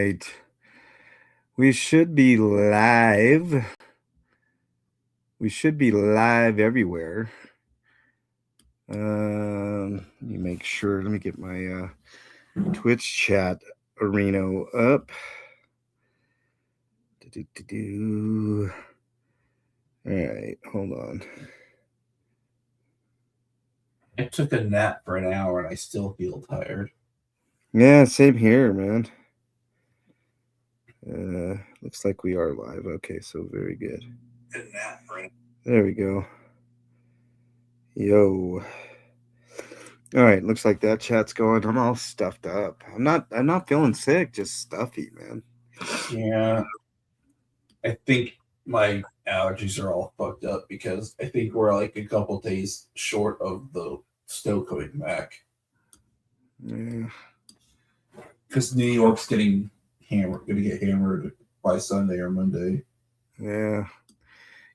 right. We should be live. We should be live everywhere. Let me make sure. Let me get my Twitch chat arena up. All right, hold on. I took a nap for an hour and I still feel tired. Yeah, same here, man. Looks like we are live. Okay, so very good. There we go. Yo. All right, looks like that chat's going. I'm all stuffed up. I'm not feeling sick, just stuffy, man. Yeah. I think my allergies are all fucked up because I think we're like a couple days short of the snow coming back. Yeah. Because New York's getting hammered, going to get hammered by Sunday or Monday. Yeah.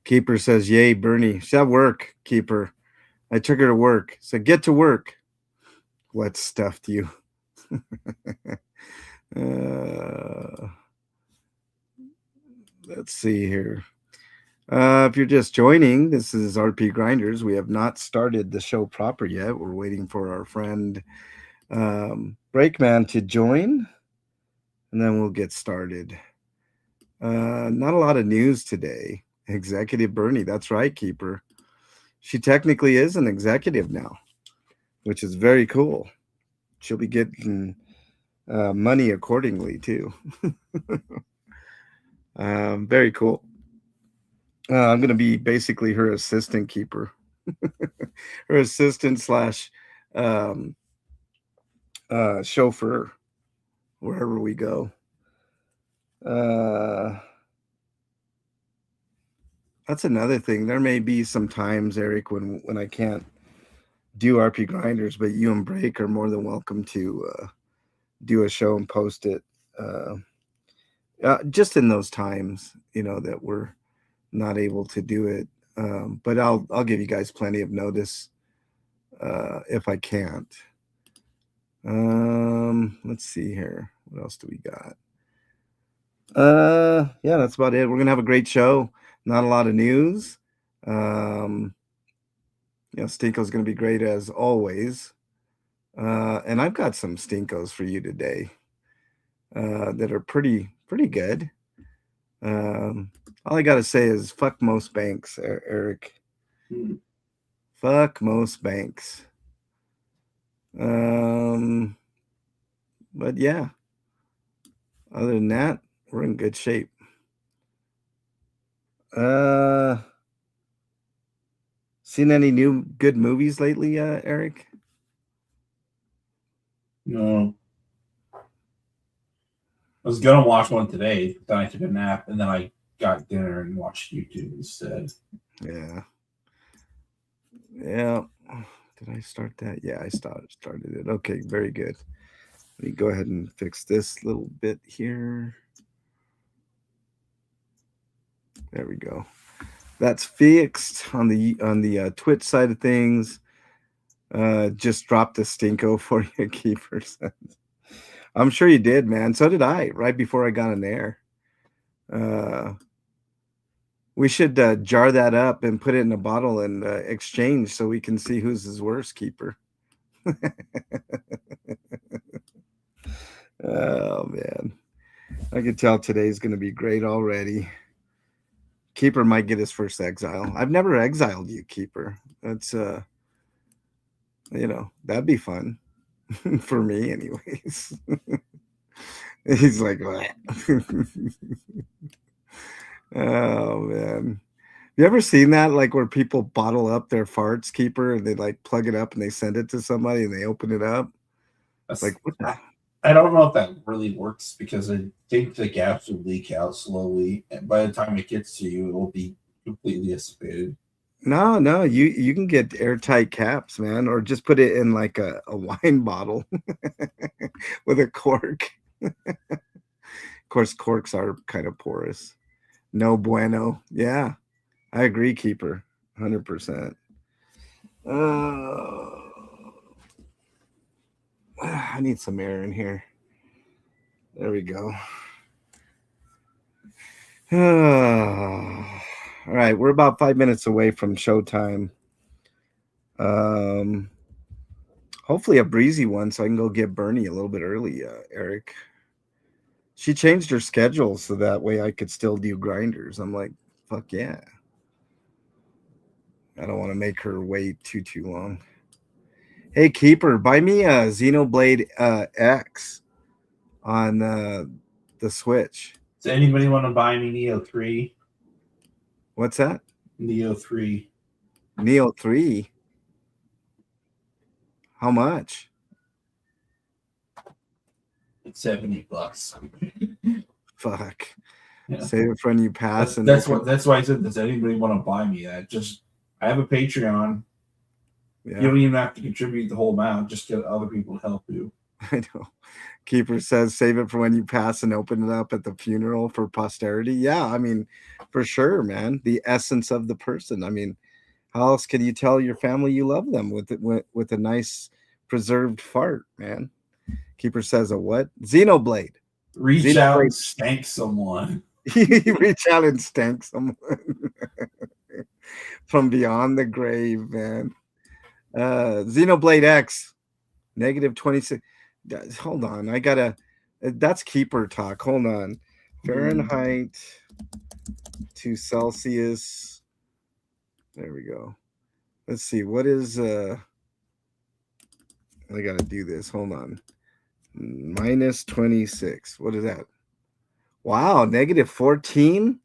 Keeper says, "Yay, Bernie." She's at work, Keeper. I took her to work. So get to work. What stuffed you? Let's see here. If you're just joining, this is RPGrinders. We have not started the show proper yet. We're waiting for our friend Breakman to join, and then we'll get started. Not a lot of news today. Executive Bernie, that's right, Keeper. She technically is an executive now, which is very cool. She'll be getting money accordingly too. Very cool. I'm going to be basically her assistant, Keeper. Her assistant slash um, chauffeur wherever we go. That's another thing. There may be some times, Eric, when I can't do RPGrinders, but you and Break are more than welcome to do a show and post it. Just in those times, that we're not able to do it. But I'll give you guys plenty of notice if I can't. Let's see here. What else do we got? Yeah, that's about it. We're gonna have a great show. Not a lot of news. Stinko's gonna be great as always. And I've got some Stinkos for you today that are pretty good. All I gotta say is fuck most banks, Eric. Fuck most banks. But yeah, other than that, we're in good shape. Seen any new good movies lately, Eric? No. I was going to watch one today, then I took a nap, and then I got dinner and watched YouTube instead. Yeah. Yeah. Did I start that? Yeah, I started it. Okay, very good. Let me go ahead and fix this little bit here. There we go. That's fixed on the Twitch side of things. Just dropped the stinko for you, Keepers. I'm sure you did, man. So did I. Right before I got in there. We should jar that up and put it in a bottle and exchange so we can see who's his worst, Keeper. Oh man, I can tell today's going to be great already. Keeper might get his first exile. I've never exiled you, Keeper. That's that'd be fun for me, anyways. He's like, what? Oh man. You ever seen that, like where people bottle up their farts, Keeper, and they like plug it up and they send it to somebody and they open it up? That's, like, what the? I don't know if that really works because I think the gaps will leak out slowly, and by the time it gets to you, it will be completely dissipated. No, you can get airtight caps, man, or just put it in like a wine bottle with a cork. Of course, corks are kind of porous. No bueno. Yeah, I agree, Keeper. 100%. I need some air in here. There we go. All right, we're about 5 minutes away from showtime. Um, hopefully a breezy one, so I can go get Bernie a little bit early. Eric, she changed her schedule so that way I could still do grinders. I'm like, fuck yeah. I don't want to make her wait too long. Hey, Keeper, buy me a Xenoblade X on the Switch. Does anybody want to buy me Neo 3? What's that? Neo 3. Neo 3? How much? It's $70. Fuck. Yeah. Save it for when you pass. That's why I said, does anybody want to buy me that? Just, I have a Patreon. Yeah. You don't even have to contribute the whole amount. Just get other people to help you. I know. Keeper says save it for when you pass and open it up at the funeral for posterity. Yeah, I mean, for sure, man. The essence of the person. I mean, how else can you tell your family you love them with a nice preserved fart, man? Keeper says a what? Xenoblade. Reach out and stank someone. Reach out and stank someone from beyond the grave, man. Xenoblade X, -26. Hold on, I gotta. That's Keeper talk. Hold on. Fahrenheit to Celsius. There we go. Let's see. What is I gotta do this. Hold on. -26. What is that? Wow, -14,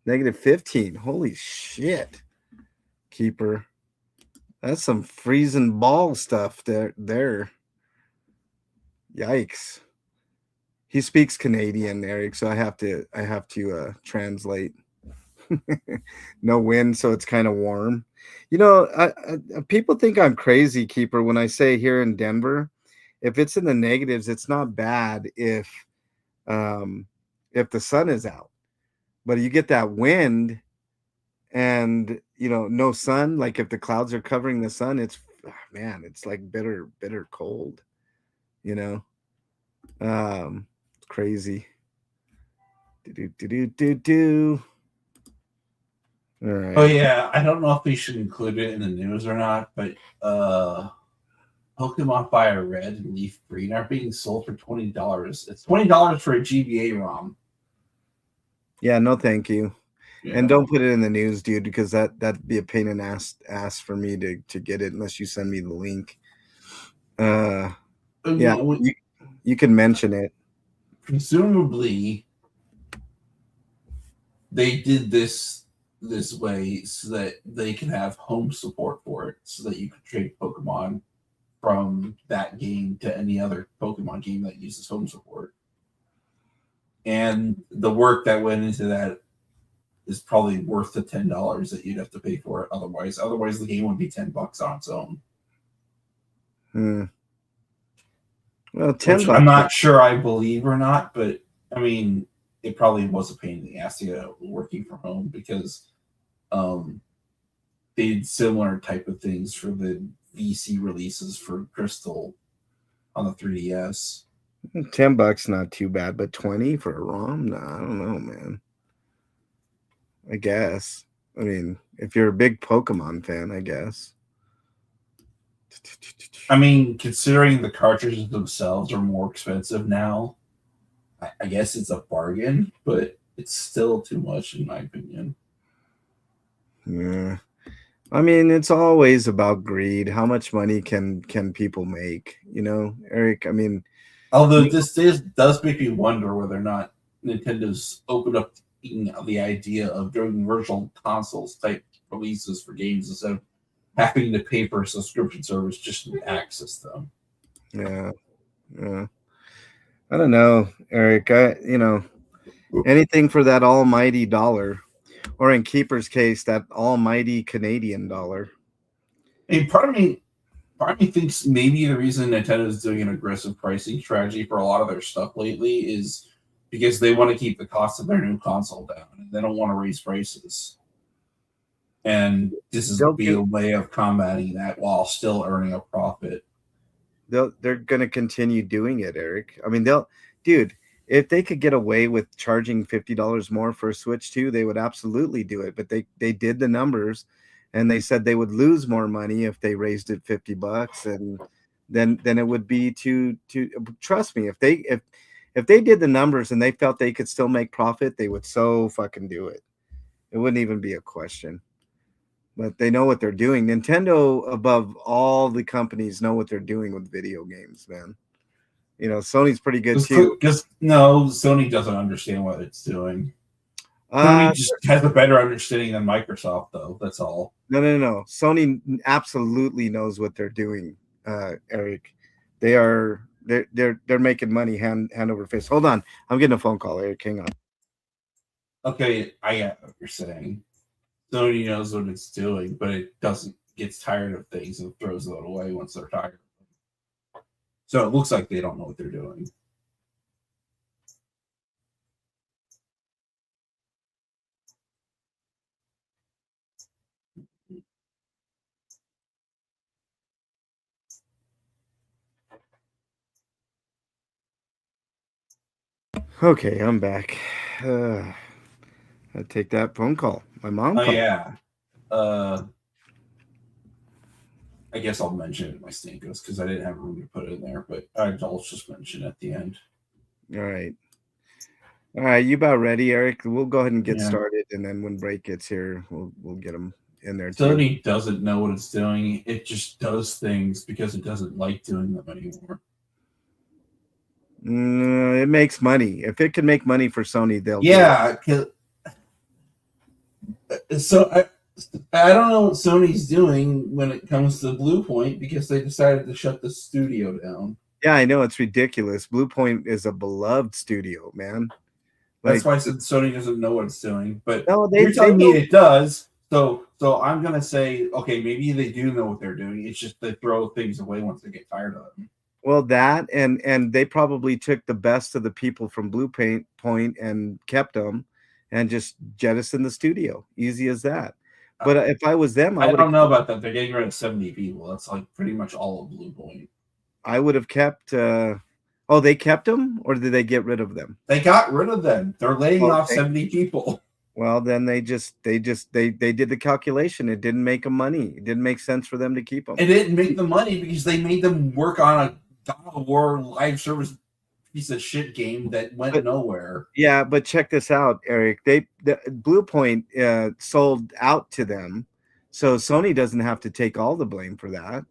-15. Holy shit, Keeper. That's some freezing ball stuff there. Yikes. He speaks Canadian, Eric, so I have to translate. No wind, so it's kind of warm. You know, people think I'm crazy, Keeper, when I say here in Denver, if it's in the negatives, it's not bad if the sun is out. But you get that wind and, you know, no sun, like if the clouds are covering the sun, it's man, it's like bitter cold, you know. It's crazy. Do. All right. Oh yeah, I don't know if we should include it in the news or not, but Pokemon Fire Red and Leaf Green are being sold for $20. It's $20 for a GBA ROM. Yeah, no, thank you. Yeah. And don't put it in the news, dude, because that'd be a pain in the ass for me to get it unless you send me the link. Yeah, you can mention it. Presumably, they did this way so that they can have home support for it, so that you can trade Pokemon from that game to any other Pokemon game that uses home support. And the work that went into that is probably worth the $10 that you'd have to pay for it otherwise. Otherwise, the game would be $10 on its own. Well, $10. I'm not sure I believe or not, but I mean, it probably was a pain in the ass to get out working from home because they did similar type of things for the VC releases for Crystal on the 3DS. $10 not too bad, but 20 for a ROM? Nah, I don't know, man. I guess. I mean, if you're a big Pokemon fan, I guess. I mean, considering the cartridges themselves are more expensive now, I guess it's a bargain, but it's still too much in my opinion. Yeah. I mean, it's always about greed. How much money can people make? You know, Eric, I mean... Although this does make me wonder whether or not Nintendo's opened up the idea of doing virtual consoles type releases for games instead of having to pay for a subscription service just to access them. Yeah. I don't know, Eric. Anything for that almighty dollar, or in Keeper's case, that almighty Canadian dollar. And part of me thinks maybe the reason Nintendo is doing an aggressive pricing strategy for a lot of their stuff lately is because they want to keep the cost of their new console down and they don't want to raise prices. And this is a way of combating that while still earning a profit. They're going to continue doing it, Eric. I mean, dude, if they could get away with charging $50 more for a Switch 2, they would absolutely do it. But they did the numbers, and they said they would lose more money if they raised it $50, and then it would be to trust me, if they did the numbers and they felt they could still make profit, they would so fucking do it. It wouldn't even be a question. But they know what they're doing. Nintendo, above all the companies, know what they're doing with video games, man. Sony's pretty good too. Because no, Sony doesn't understand what it's doing. Uh, Sony just has a better understanding than Microsoft, though. That's all. no. Sony absolutely knows what they're doing, Eric. They're making money hand over fist. Hold on, I'm getting a phone call, Eric. Hang on. Okay, I get what you're saying. Sony knows what it's doing, but it doesn't gets tired of things and throws it away once they're tired. So it looks like they don't know what they're doing. Okay, I'm back. I take that phone call. My mom. Oh yeah. I guess I'll mention it in my Stinkos because I didn't have room to put it in there, but I'll just mention it at the end. All right. All right, you about ready, Eric? We'll go ahead and get Yeah. started, and then when break gets here, we'll get them in there too. Sony doesn't know what it's doing. It just does things because it doesn't like doing them anymore. It makes money. If it can make money for Sony, they'll Yeah. So I don't know what Sony's doing when it comes to Blue Point because they decided to shut the studio down. Yeah, I know, it's ridiculous. Blue Point is a beloved studio, man. That's why I said Sony doesn't know what it's doing. But No, you're telling me it does. So I'm gonna say, okay, maybe they do know what they're doing. It's just they throw things away once they get tired of them. Well, that and they probably took the best of the people from Blue Point and kept them, and just jettisoned the studio. Easy as that. But if I was them, I don't know about that. They're getting rid of 70 people. That's like pretty much all of Blue Point. I would have kept. Oh, they kept them, or did they get rid of them? They got rid of them. They're laying off 70 people. Well, then they did the calculation. It didn't make them money. It didn't make sense for them to keep them. It didn't make them money because they made them work on a God of War live service piece of shit game that went nowhere. Yeah, but check this out, Eric. The Blue Point sold out to them, so Sony doesn't have to take all the blame for that.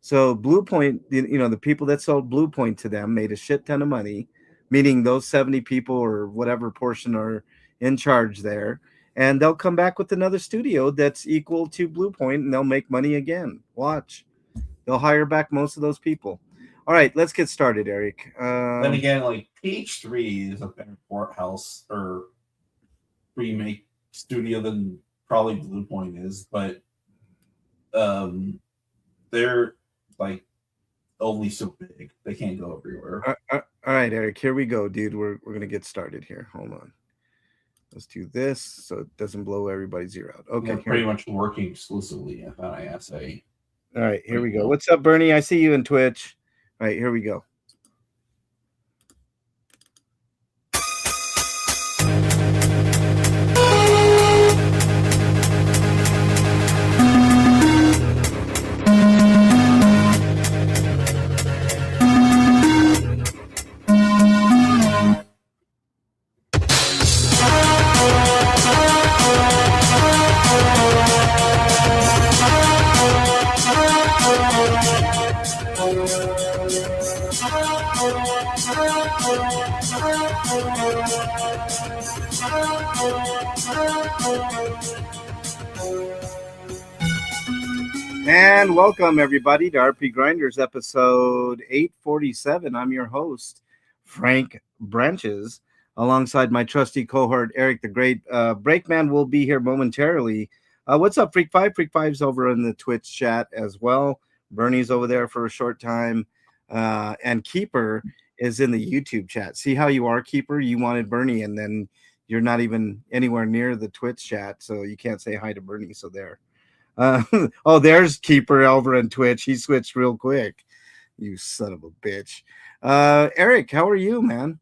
So Blue Point, the people that sold Blue Point to them made a shit ton of money, meaning those 70 people or whatever portion are in charge there, and they'll come back with another studio that's equal to Blue Point, and they'll make money again. Watch. They'll hire back most of those people. All right, let's get started, Eric. Then again, like Page 3 is a better courthouse or remake studio than probably Blue Point is, but they're like only so big. They can't go everywhere. All right, Eric, here we go, dude. We're gonna get started here. Hold on. Let's do this so it doesn't blow everybody's ear out. Okay, pretty much working exclusively at ISA. All right, here we go. What's up, Bernie? I see you in Twitch. All right, here we go. And welcome, everybody, to RPGrinders episode 847. I'm your host, Frank Branches, alongside my trusty cohort, Eric the Great. Breakman will be here momentarily. What's up, Freak 5? Freak 5's over in the Twitch chat as well. Bernie's over there for a short time. And Keeper is in the YouTube chat. See how you are, Keeper? You wanted Bernie, and then you're not even anywhere near the Twitch chat, so you can't say hi to Bernie, so there. Oh, there's Keeper over on Twitch. He switched real quick. You son of a bitch. Eric, how are you, man?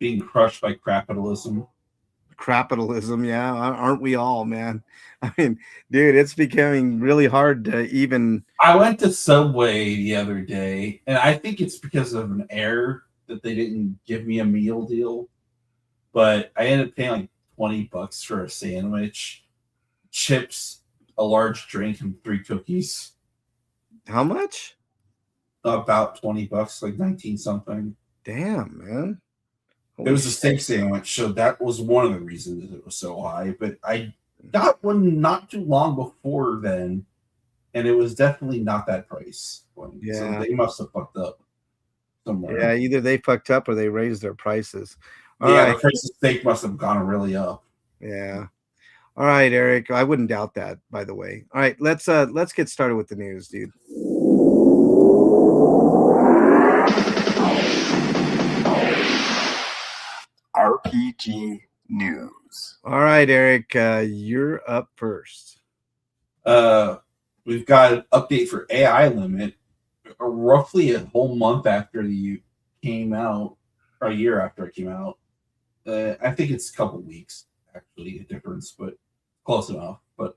being crushed by capitalism. Capitalism, yeah, aren't we all, man? I mean, dude, it's becoming really hard to even. I went to Subway the other day, and I think it's because of an error that they didn't give me a meal deal. But I ended up paying like $20 for a sandwich, chips, a large drink, and 3 cookies. How much? About $20, like 19 something. Damn, man. It was a steak sandwich, so that was one of the reasons it was so high. But I got one not too long before then, and it was definitely not that price. Yeah. So they must have fucked up somewhere. Yeah, either they fucked up or they raised their prices. The price of steak must have gone really up. Yeah. All right, Eric. I wouldn't doubt that, by the way. All right, let's get started with the news, dude. RPG news. All right, Eric, you're up first. We've got an update for AI Limit, roughly a whole month after the came out, or a year after it came out. I think it's a couple weeks actually, a difference, but close enough. But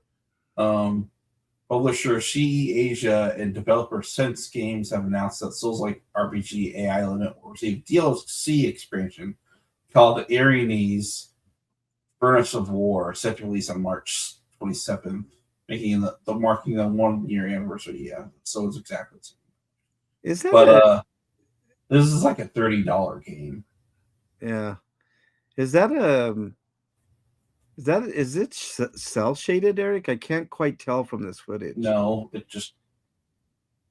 publisher She Asia and developer Sense Games have announced that Souls-like RPG AI Limit will receive DLC expansion called the Arenes Furnace of War, set to release on March 27th, making the marking the 1 year anniversary. Yeah, so it's exactly the same. Is that this is like a $30 game. Yeah. Is it cell shaded, Eric? I can't quite tell from this footage. No,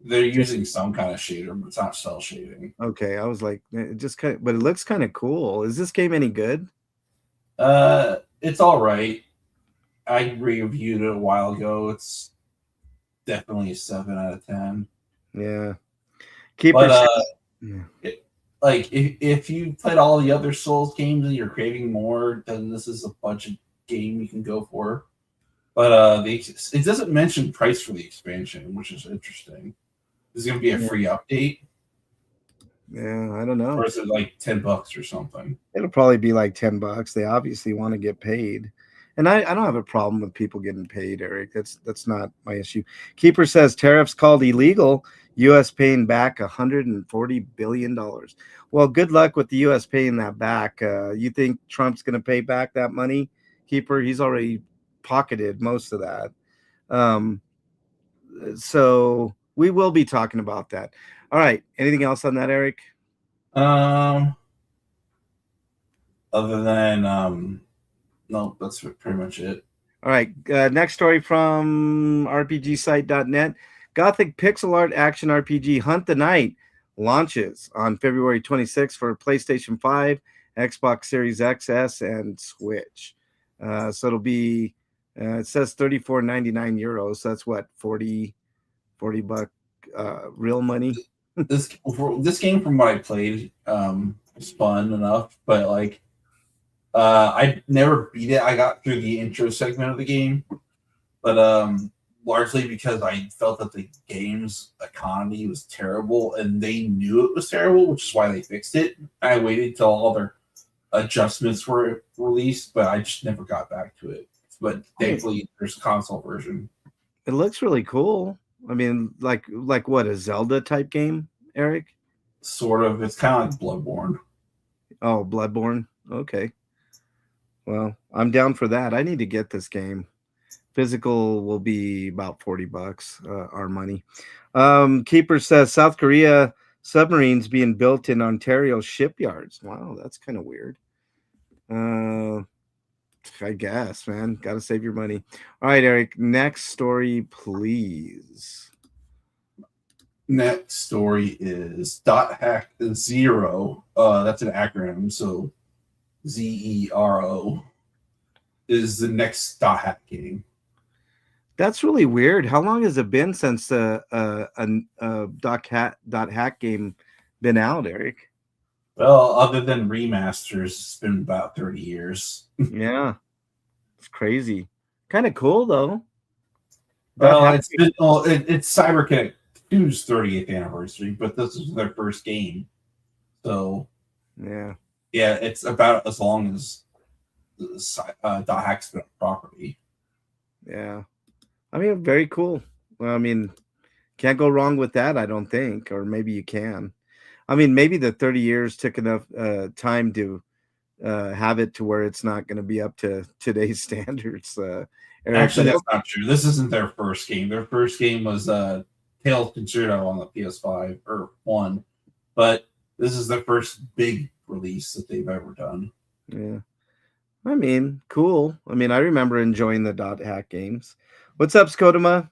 they're using some kind of shader, but it's not cell shading. Okay, I was like, it just kind of, but it looks kind of cool. Is this game any good? It's all right. I reviewed it a while ago. It's definitely a 7 out of 10. Yeah. Like if you played all the other Souls games and you're craving more, then this is a budget game you can go for. But it doesn't mention price for the expansion, which is interesting. Is it going to be a free update? Yeah, I don't know. Or is it like $10 or something? It'll probably be like $10. They obviously want to get paid. And I don't have a problem with people getting paid, Eric. That's not my issue. Keeper says tariffs called illegal. U.S. paying back $140 billion. Well, good luck with the U.S. paying that back. You think Trump's going to pay back that money, Keeper? He's already pocketed most of that. So we will be talking about that. All right. Anything else on that, Eric? Other than no, that's pretty much it. All right. Next story from RPGsite.net. Gothic pixel art action RPG Hunt the Night launches on February 26th for PlayStation 5, Xbox Series XS, and Switch. So it'll be, it says 34.99 euros. So that's what, 40 buck real money. This game, from what I played, was fun enough, but like I never beat it. I got through the intro segment of the game, but largely because I felt that the game's economy was terrible, and they knew it was terrible, which is why they fixed it. I waited till all their adjustments were released, but I just never got back to it. But thankfully, there's a console version. It looks really cool. I mean, like what, a Zelda type game, Eric? Sort of. It's kind of like Bloodborne. Oh, Bloodborne. Okay. Well, I'm down for that. I need to get this game. Physical will be about $40, our money. Keeper says South Korea submarines being built in Ontario shipyards. Wow, that's kind of weird. I guess, man. Got to save your money. All right, Eric. Next story, please. Next story is .hack Zero. That's an acronym, so ZERO is the next .hack game. That's really weird. How long has it been since a .hack game been out, Eric? Well, other than remasters, it's been about 30 years. Yeah, it's crazy. Kind of cool though. Well, it's CyberConnect 2's 30th anniversary, but this is their first game, so yeah, Yeah, it's about as long as .hack's been a property. Yeah. I mean, very cool. Well, I mean, can't go wrong with that, I don't think. Or maybe you can. I mean, maybe the 30 years took enough time to have it to where it's not going to be up to today's standards. Eric, Actually, but that's not true. This isn't their first game. Their first game was Tales Concerto on the PS5 or 1, but this is their first big release that they've ever done. yeah. I mean, cool. I mean, I remember enjoying the .hack games. What's up, Skodoma?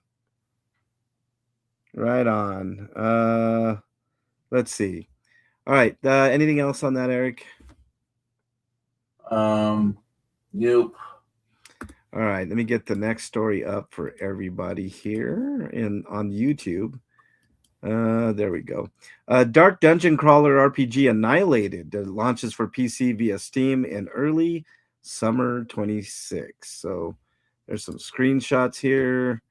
Right on. Let's see. All right. Anything else on that, Eric? Nope. All right. Let me get the next story up for everybody here on YouTube. There we go. Dark Dungeon Crawler RPG Annihilated launches for PC via Steam in early summer 26. So there's some screenshots here.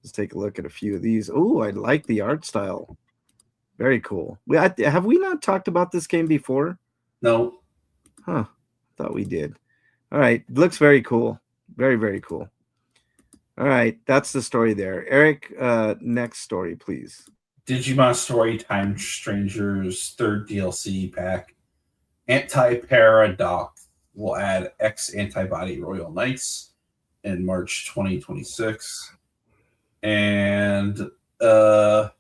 Let's take a look at a few of these. Oh, I like the art style. Very cool. Have we not talked about this game before? No. Huh. Thought we did. All right. Looks very cool. Very, very cool. All right. That's the story there. Eric, next story, please. Digimon Storytime Strangers third DLC pack. Anti-Paradox will add X Antibody Royal Knights in March 2026. And no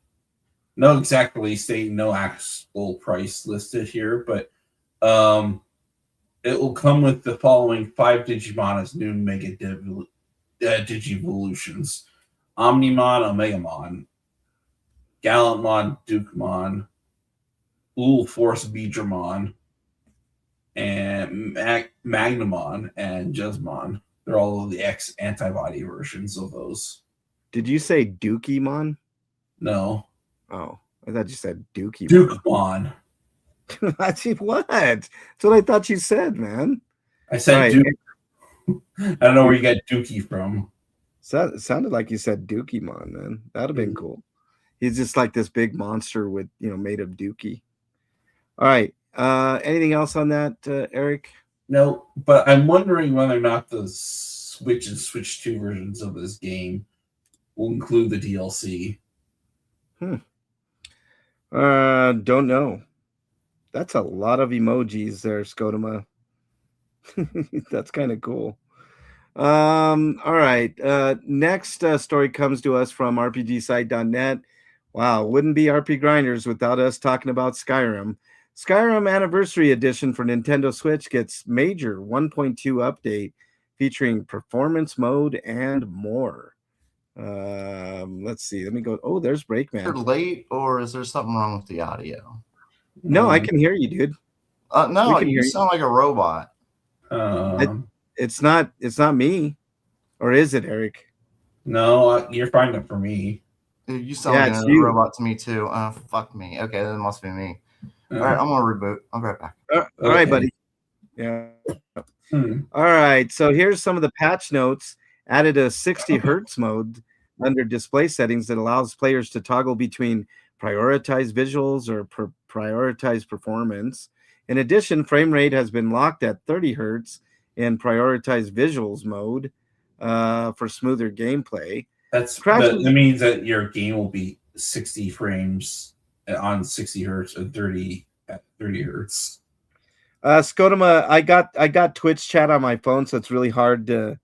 exact release date, no actual price listed here, but it will come with the following 5 Digimon as new Mega Digivolutions: Omnimon, Omegamon, Gallantmon, Dukemon, Force Beedramon, and Magnamon and Jesmon. They're all the X antibody versions of those. Did you say Dukemon? No. Oh, I thought you said Dukemon. Dukemon. What? That's what I thought you said, man. I said right. Duke. I don't know where you got Dookie from. It sounded like you said Dukemon, man. That'd have been cool. He's just like this big monster with, made of Dookie. All right. Anything else on that, Eric? No, but I'm wondering whether or not the Switch and Switch 2 versions of this game will include the DLC. Don't know. That's a lot of emojis there, Skodoma. That's kind of cool. All right. Next story comes to us from RPGsite.net. Wow, wouldn't be RPGrinders without us talking about Skyrim. Skyrim Anniversary Edition for Nintendo Switch gets major 1.2 update featuring performance mode and more. Let's see. Let me go. Oh, there's Breakman. You're late, or is there something wrong with the audio? No, I can hear you, dude. No, you sound like a robot. It's not me, or is it, Eric? No, you're fine for me. You sound like a robot to me too. Fuck me. Okay, then it must be me. All right, I'm gonna reboot. I'll be right back. All right, buddy. Yeah. All right. So here's some of the patch notes. Added a 60 hertz mode under display settings that allows players to toggle between prioritize visuals or prioritize performance. In addition, frame rate has been locked at 30 hertz in prioritize visuals mode for smoother gameplay. That means that your game will be 60 frames on 60 hertz and 30 at 30 hertz. Skodoma, I got Twitch chat on my phone, so it's really hard to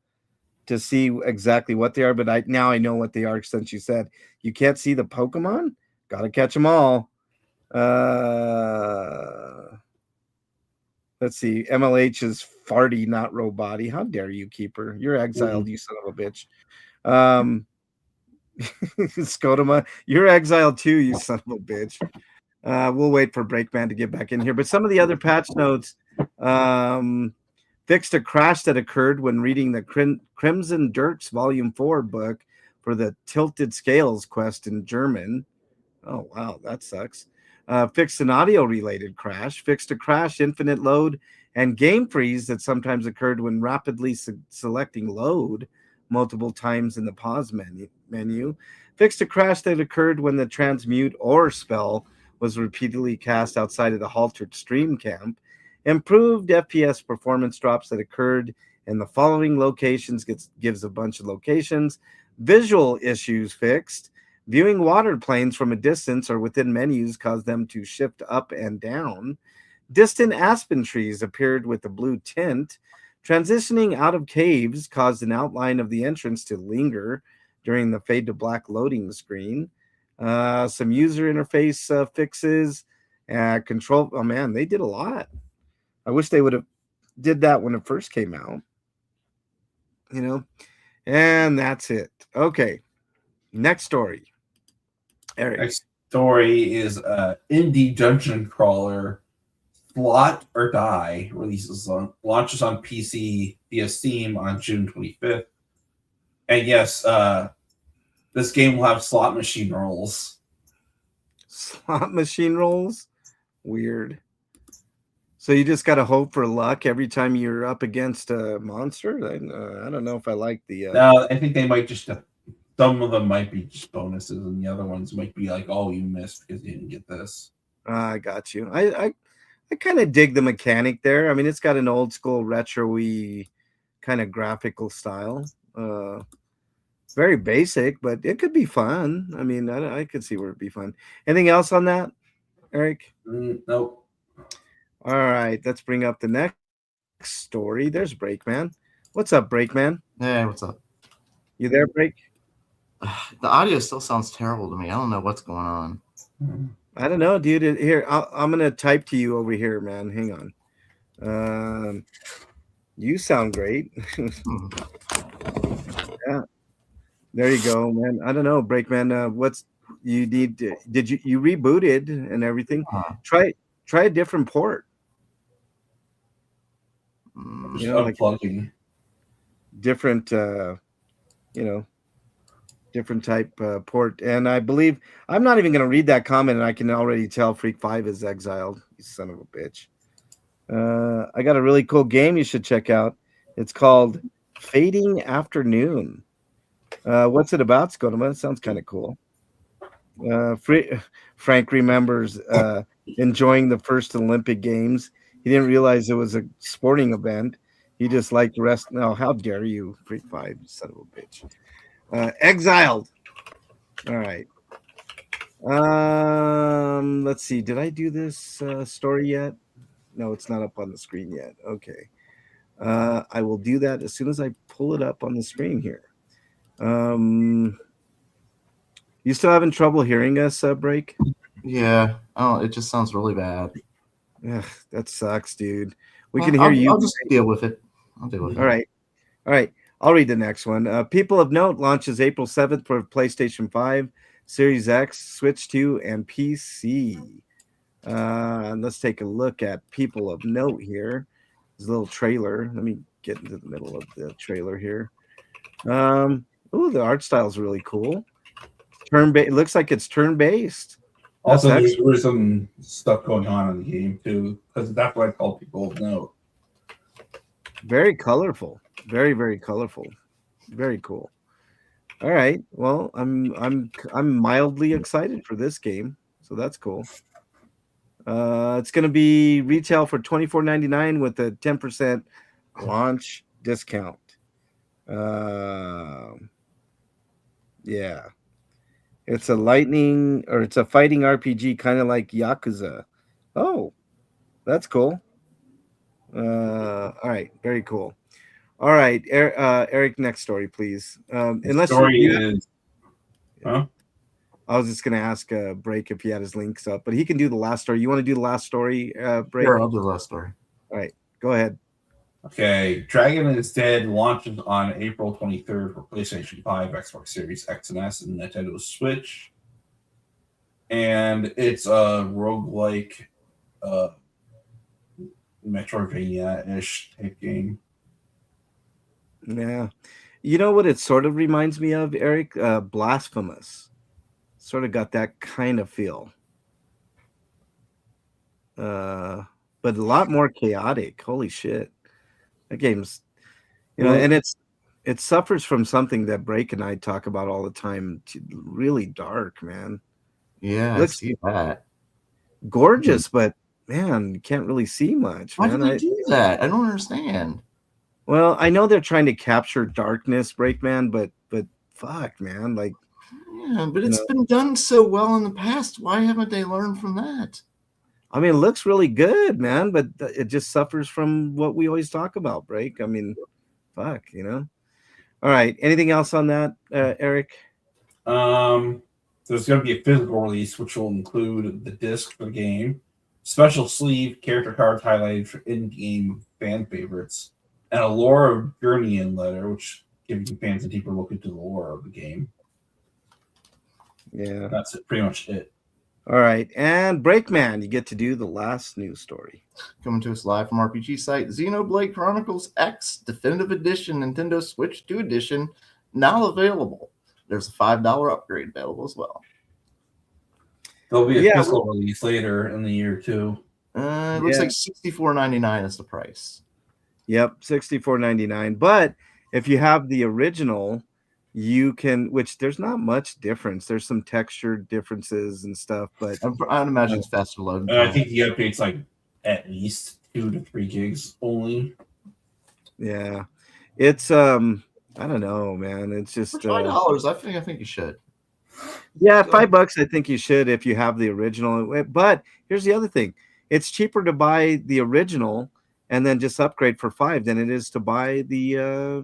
see exactly what they are, but I know what they are since you said you can't see the Pokemon. Gotta catch them all. Let's see. MLH is farty, not roboti. How dare you, Keeper? You're exiled, you son of a bitch. Skodoma, you're exiled too, you son of a bitch. We'll wait for Breakman to get back in here. But some of the other patch notes fixed a crash that occurred when reading the Crimson Dirks Volume 4 book for the Tilted Scales quest in German. Oh, wow, that sucks. Fixed an audio-related crash. Fixed a crash, infinite load, and game freeze that sometimes occurred when rapidly selecting load multiple times in the pause menu. Fixed a crash that occurred when the transmute or spell was repeatedly cast outside of the haltered stream camp. Improved FPS performance drops that occurred in the following locations gives a bunch of locations. Visual issues fixed. Viewing water planes from a distance or within menus caused them to shift up and down. Distant aspen trees appeared with a blue tint. Transitioning out of caves caused an outline of the entrance to linger during the fade to black loading screen. Some user interface fixes. Control. Oh man, they did a lot. I wish they would have did that when it first came out. And that's it. Okay, next story. Eric. Next story is indie dungeon crawler Slot or Die launches on PC via Steam on June 25th. And yes, this game will have slot machine rolls. Slot machine rolls? Weird. So you just got to hope for luck every time you're up against a monster? I don't know if I like the... No, I think they might just... some of them might be just bonuses, and the other ones might be like, oh, you missed because you didn't get this. I got you. I kind of dig the mechanic there. I mean, it's got an old school retro-y kind of graphical style. Very basic, but it could be fun. I mean, I could see where it'd be fun. Anything else on that, Eric? Nope. All right, let's bring up the next story. There's Breakman. What's up, Breakman? Hey, what's up? You there, Break? The audio still sounds terrible to me. I don't know what's going on. I don't know, dude. Here, I'm gonna type to you over here, man. Hang on. You sound great. Yeah. There you go, man. I don't know, Breakman. What's you need? Did you rebooted and everything? Try a different port. Unplugging. Different, different type port. And I believe I'm not even going to read that comment, and I can already tell Freak 5 is exiled. You son of a bitch. I got a really cool game you should check out. It's called Fading Afternoon. What's it about, Skodoma? It sounds kind of cool. Frank remembers enjoying the first Olympic Games. He didn't realize it was a sporting event. He just liked the rest. No, how dare you, Freak 5, son of a bitch. Exiled. All right. Let's see. Did I do this story yet? No, it's not up on the screen yet. Okay. I will do that as soon as I pull it up on the screen here. You still having trouble hearing us, Break? Yeah. Oh, it just sounds really bad. Ugh, that sucks, dude. We can hear you. I'll just deal with it. I'll deal with it. All right. I'll read the next one. People of Note launches April 7th for PlayStation 5, Series X, Switch 2, and PC. Let's take a look at People of Note here. There's a little trailer. Let me get into the middle of the trailer here. The art style is really cool. It looks like it's turn-based. Also, there's some stuff going on in the game too, because that's what I call People of Note. Very colorful. Very, very colorful. Very cool. All right. Well, I'm mildly excited for this game, so that's cool. It's going to be retail for $24.99 with a 10% launch discount. Yeah. It's a fighting RPG, kind of like Yakuza. Oh, that's cool. All right, very cool. All right, Eric, next story, please. Unless story is, huh? I was just gonna ask Break if he had his links up, but he can do the last story. You want to do the last story, Break? Sure, I'll do the last story. All right, go ahead. Okay, Dragon is Dead launches on April 23rd for PlayStation 5, Xbox Series X and S, and Nintendo Switch. And it's a roguelike Metroidvania-ish type game. Yeah. You know what it sort of reminds me of, Eric? Blasphemous. Sort of got that kind of feel. But a lot more chaotic. Holy shit. That game's, and it suffers from something that Break and I talk about all the time. Really dark, man. Yeah, I see that. Gorgeous, but man, you can't really see much. Why man. do they do that? I don't understand. Well, I know they're trying to capture darkness, Breakman, but fuck, man, like. Yeah, but it's been done so well in the past. Why haven't they learned from that? I mean, it looks really good, man, but it just suffers from what we always talk about, Break. I mean, fuck, All right. Anything else on that, Eric? There's going to be a physical release, which will include the disc for the game, special sleeve, character cards highlighted for in-game fan favorites, and a lore of Gurnian letter, which gives you fans a deeper look into the lore of the game. Yeah. That's pretty much it. All right. And Breakman, you get to do the last news story. Coming to us live from RPG site, Xenoblade Chronicles X Definitive Edition Nintendo Switch 2 Edition now available. There's a $5 upgrade available as well. There'll be a physical release later in the year too. It looks like $64.99 is the price. Yep, $64.99. But if you have the original, you can, which there's not much difference. There's some texture differences and stuff, but I'd imagine it's faster load. I think the update's like at least 2 to 3 gigs only. Yeah, it's I don't know, man. It's just for $5. I think you should. Yeah, $5. I think you should if you have the original. But here's the other thing: it's cheaper to buy the original and then just upgrade for $5 than it is to buy the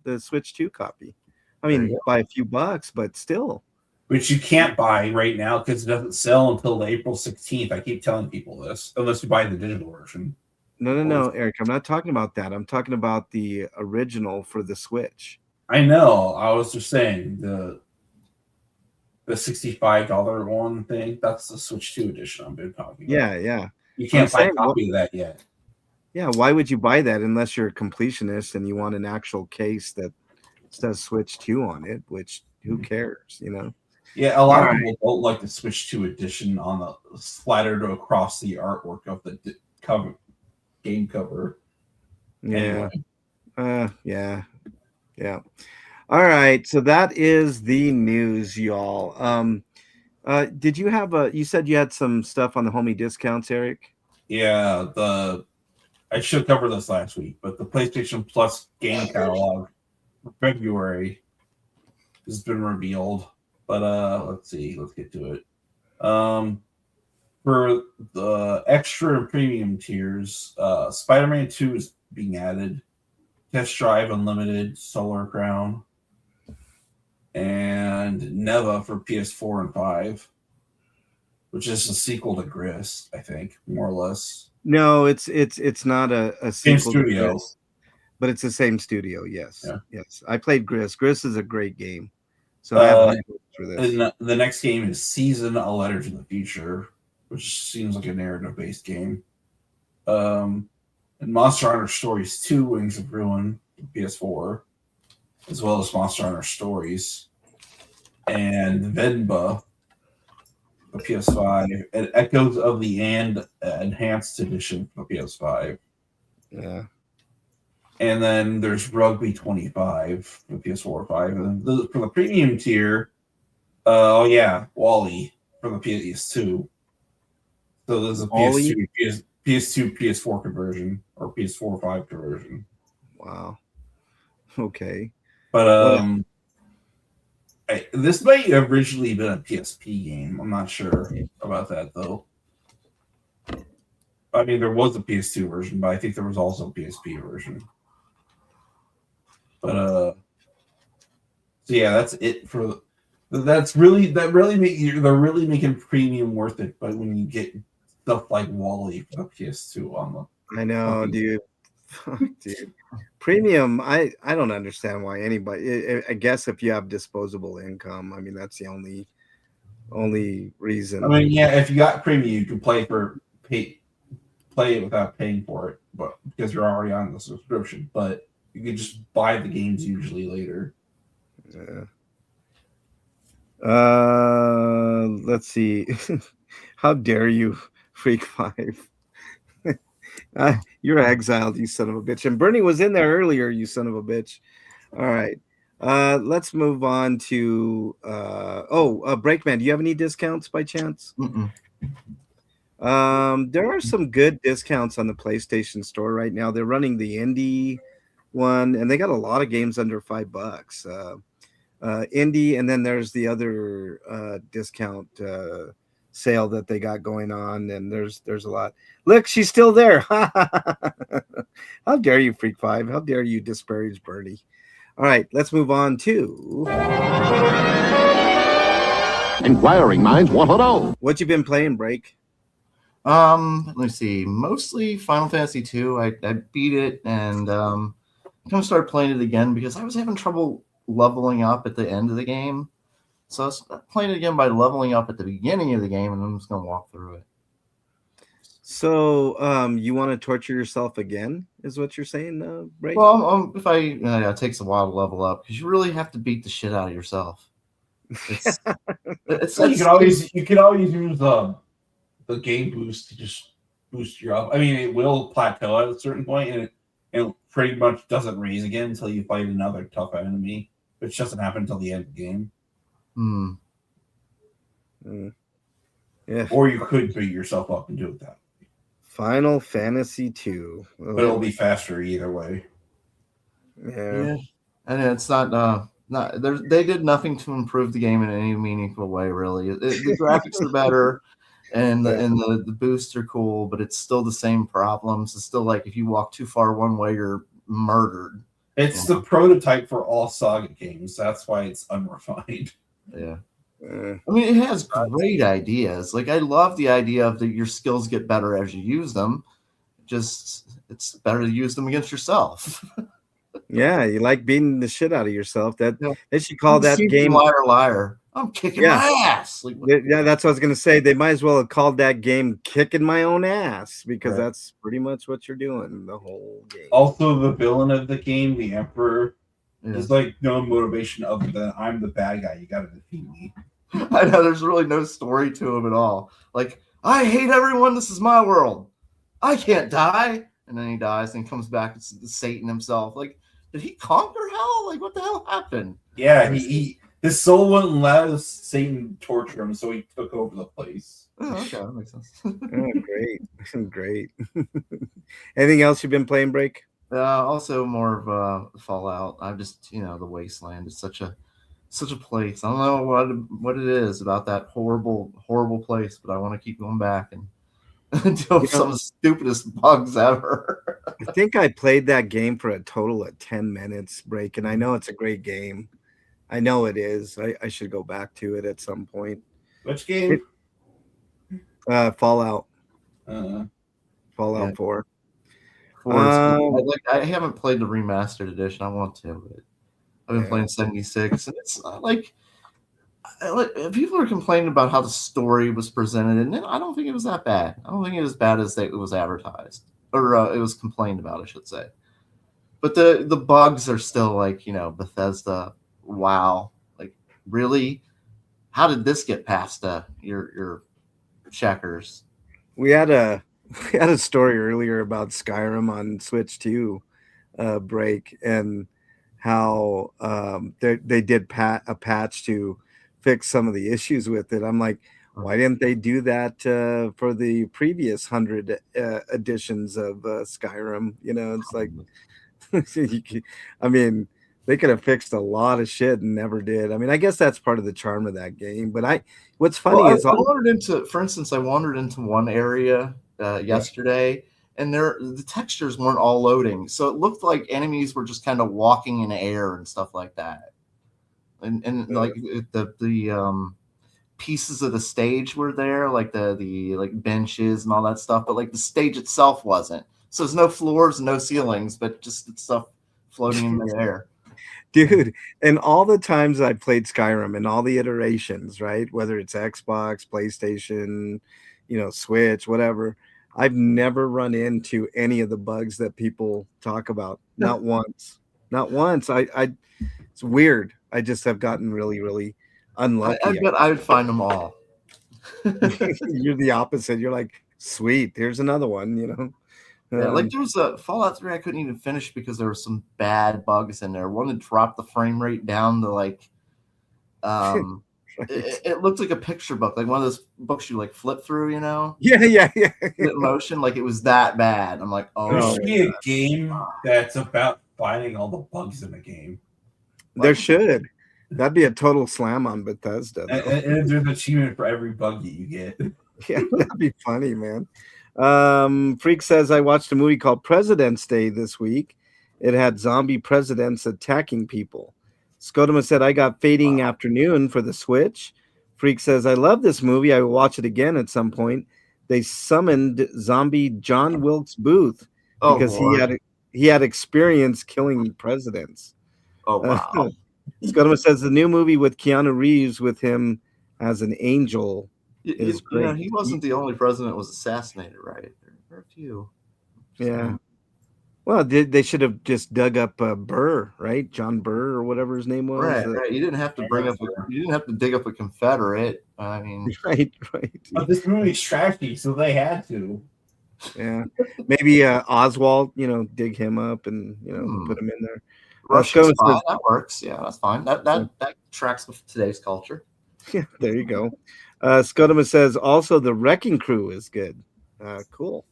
the Switch 2 copy. I mean, by a few bucks, but still. Which you can't buy right now because it doesn't sell until April 16th. I keep telling people this, unless you buy the digital version. No, Eric. I'm not talking about that. I'm talking about the original for the Switch. I know. I was just saying the $65 one thing. That's the Switch 2 edition I've been talking about. Yeah. You can't buy a copy of that yet. Yeah, why would you buy that unless you're a completionist and you want an actual case that says Switch 2 on it, which who cares, Yeah, a lot of people don't like the Switch 2 edition on the splattered across the artwork of the game cover. Yeah. Anyway. Yeah. All right, so that is the news, y'all. Did you have you said you had some stuff on the homie discounts, Eric? Yeah, I should cover this last week, but the PlayStation Plus game catalog for February has been revealed. But let's see, let's get to it. For the extra and premium tiers, Spider-Man 2 is being added, Test Drive Unlimited, Solar Crown, and Neva for PS4 and 5, which is a sequel to Gris, I think, more or less. No, it's not a sequel. Same studio, Gris, but it's the same studio. Yes, yeah. Yes. I played Gris. Gris is a great game. So I have high hopes for this. And the next game is Season: A Letter to the Future, which seems like a narrative-based game. And Monster Hunter Stories 2: Wings of Ruin for PS4, as well as Monster Hunter Stories, and Venba for PS5, and Echoes of the Enhanced Edition for PS5. Yeah. And then there's Rugby 25 for PS4 5. And for the premium tier, Wally for the PS2. So there's a PS2, PS4 conversion, or PS4 5 conversion. Wow. Okay. But this may have originally been a PSP game. I'm not sure about that though. I mean, there was a PS2 version, but I think there was also a PSP version. But so yeah, that's it for. They're really making premium worth it. But when you get stuff like Wally for the PS2 on the, I know, dude. Dude, premium. I don't understand why anybody. I guess if you have disposable income, I mean that's the only reason. I mean, yeah, if you got premium, you can play it without paying for it, but because you're already on the subscription. But you can just buy the games usually later. Yeah. Let's see. How dare you, Freak 5? You're exiled, you son of a bitch. And Bernie was in there earlier, you son of a bitch. All right. Let's move on to Breakman. Do you have any discounts by chance? Mm-mm. There are some good discounts on the PlayStation Store right now. They're running the indie one, and they got a lot of games under $5. Indie, and then there's the other discount sale that they got going on, and there's a lot. Look, she's still there. How dare you, Freak Five? How dare you disparage Bernie? All right, let's move on to Inquiring minds want to know. what you been playing, Break. Let me see. Mostly Final Fantasy 2. I beat it and kind of started playing it again because I was having trouble leveling up at the end of the game. So I was playing it again by leveling up at the beginning of the game, and I'm just going to walk through it. So, you want to torture yourself again? Is what you're saying, Break? Well, if it takes a while to level up because you really have to beat the shit out of yourself. So you can always use the game boost to just boost you up. I mean, it will plateau at a certain point, and it pretty much doesn't raise again until you fight another tough enemy, which doesn't happen until the end of the game. Yeah. Or you could beat yourself up and do it that way. Final Fantasy 2. But it'll be faster either way. Yeah. And it's not they did nothing to improve the game in any meaningful way, really. The graphics are better, and the boosts are cool, but it's still the same problems. It's still like if you walk too far one way, you're murdered. It's the prototype for all Saga games. That's why it's unrefined. Yeah. I mean, it has great ideas. Like, I love the idea of that your skills get better as you use them. Just, it's better to use them against yourself. Yeah, you like beating the shit out of yourself. They should call that game liar. I'm kicking my ass. Like, yeah, that's what I was gonna say. They might as well have called that game "Kicking My Own Ass" because that's pretty much what you're doing the whole game. Also, the villain of the game, the Emperor, is like no motivation other than I'm the bad guy. You gotta defeat me. I know there's really no story to him at all. Like, I hate everyone. This is my world. I can't die. And then he dies and comes back. It's Satan himself. Like, did he conquer hell? Like, what the hell happened? Yeah, his soul wouldn't let Satan torture him, so he took over the place. Oh, okay, that makes sense. Great. Anything else you've been playing, Break? Also more of Fallout. I'm just, the Wasteland is such a place. I don't know what it is about that horrible place, but I want to keep going back and until some of the stupidest bugs ever. I think I played that game for a total of 10 minutes, Break, and I know it's a great game. I know it is. I should go back to it at some point. Which game? Fallout. Fallout 4. I haven't played the remastered edition. I want to, but I've been playing 76, and it's like people are complaining about how the story was presented, and I don't think it was that bad. I don't think it was as bad as it was advertised, or it was complained about, I should say. But the bugs are still like, Bethesda. Wow, like, really? How did this get past your checkers? We had a story earlier about Skyrim on Switch 2, Break, and how they did a patch to fix some of the issues with it. I'm like, why didn't they do that for the previous 100 editions of Skyrim? It's like, I mean, they could have fixed a lot of shit and never did. I mean, I guess that's part of the charm of that game. But what's funny is I wandered into one area yesterday, and the textures weren't all loading, so it looked like enemies were just kind of walking in air and stuff like that. And like the pieces of the stage were there, like the like benches and all that stuff, but like the stage itself wasn't. So there's no floors, no ceilings, but just stuff floating in the air. Dude, and all the times I played Skyrim and all the iterations, right? Whether it's Xbox, PlayStation, Switch, whatever, I've never run into any of the bugs that people talk about. Not once. Not once. It's weird. I just have gotten really, really unlucky. I bet I would find them all. You're the opposite. You're like, sweet, here's another one, Yeah, like there was a Fallout 3 I couldn't even finish because there were some bad bugs in there. One had dropped the frame rate down to like it looked like a picture book, like one of those books you like flip through, you know, Yeah. in motion. Like it was that bad. I'm like, There oh, should be a game that's about finding all the bugs in the game. There should. That'd be a total slam on Bethesda. And there's an achievement for every bug that you get. Yeah, that'd be funny, man. Freak says I watched a movie called President's Day this week. It had zombie presidents attacking people. Scotoma said I got Fading Afternoon for the Switch. Freak says I love this movie. I will watch it again at some point. They summoned zombie John Wilkes Booth because he had experience killing presidents. Oh wow. Scotoma says the new movie with Keanu Reeves with him as an angel is great. You know, he wasn't the only president that was assassinated, right? There were a few. Yeah. Well, they should have just dug up Burr, right? John Burr or whatever his name was. Right. You didn't have to you didn't have to dig up a Confederate. I mean, right. But this movie's trashy, so they had to. Yeah. Maybe Oswald, dig him up and put him in there. Russian spy, that works. Yeah, that's fine. That tracks with today's culture. Yeah, there you go. Scotoma says also the Wrecking Crew is good. Cool.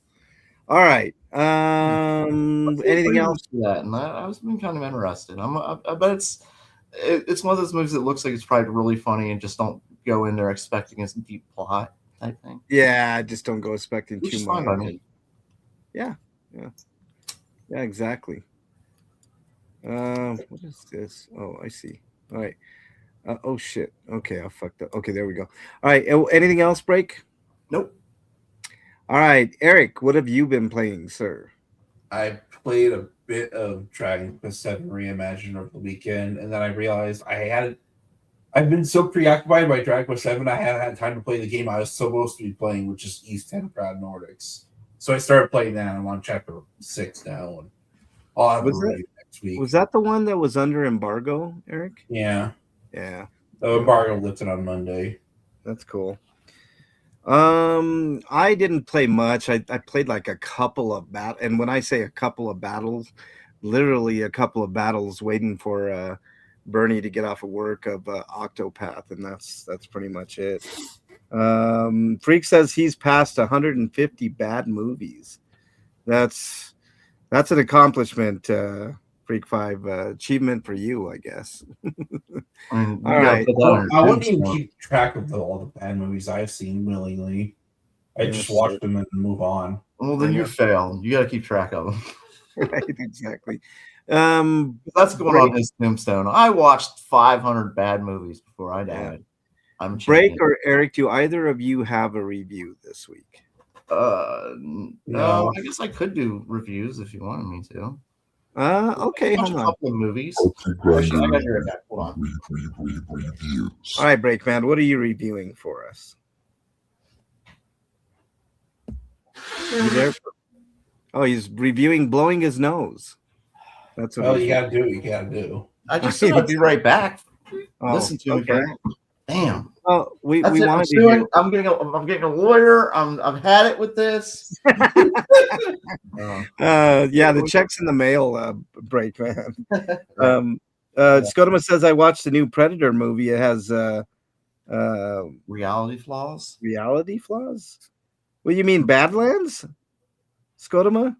All right. Anything else? That and I was been kind of interested. I bet it's one of those movies that looks like it's probably really funny and just don't go in there expecting a deep plot type thing. Yeah, just don't go expecting too much. Fine by me. Yeah, exactly. What is this? Oh, I see. All right. Oh shit. Okay, I fucked up. Okay, there we go. All right. Anything else, Break? Nope. All right, Eric. What have you been playing, sir? I played a bit of Dragon Quest VII Reimagined over the weekend, and then I realized I've been so preoccupied by Dragon Quest VII, I haven't had time to play the game I was supposed to be playing, which is East 10 Proud Nordics. So I started playing that. I'm on chapter 6 now, and I'll have a review next week. Was that the one that was under embargo, Eric? Yeah. Yeah. The embargo lifted on Monday. That's cool. I didn't play much. I played like a couple of battles, and when I say a couple of battles, literally a couple of battles waiting for Bernie to get off of work of Octopath, and that's pretty much it. Freak says he's passed 150 bad movies. That's an accomplishment, Freak 5. Achievement for you, I guess. All right. I wouldn't even keep track of all the bad movies I've seen willingly. I just watch them and move on. Well, then you fail. You got to keep track of them. Right, exactly. That's going on his tombstone. I watched 500 bad movies before I died. I'm Break or Eric, do either of you have a review this week? No, I guess I could do reviews if you wanted me to. Okay, hold on. A couple of movies. Actually, I got your back. Hold on. All right, Breakman, what are you reviewing for us? You there? Oh, he's reviewing blowing his nose. That's what you gotta do. You gotta do. I just said I'll be right back. Oh, Listen to me, Frank. Damn. Well, we wanted to hear. I'm getting a lawyer. I've had it with this. The check's in the mail, Break Man. Scotoma says I watched the new Predator movie. It has reality flaws. Reality flaws? What you mean, Badlands? Scotoma?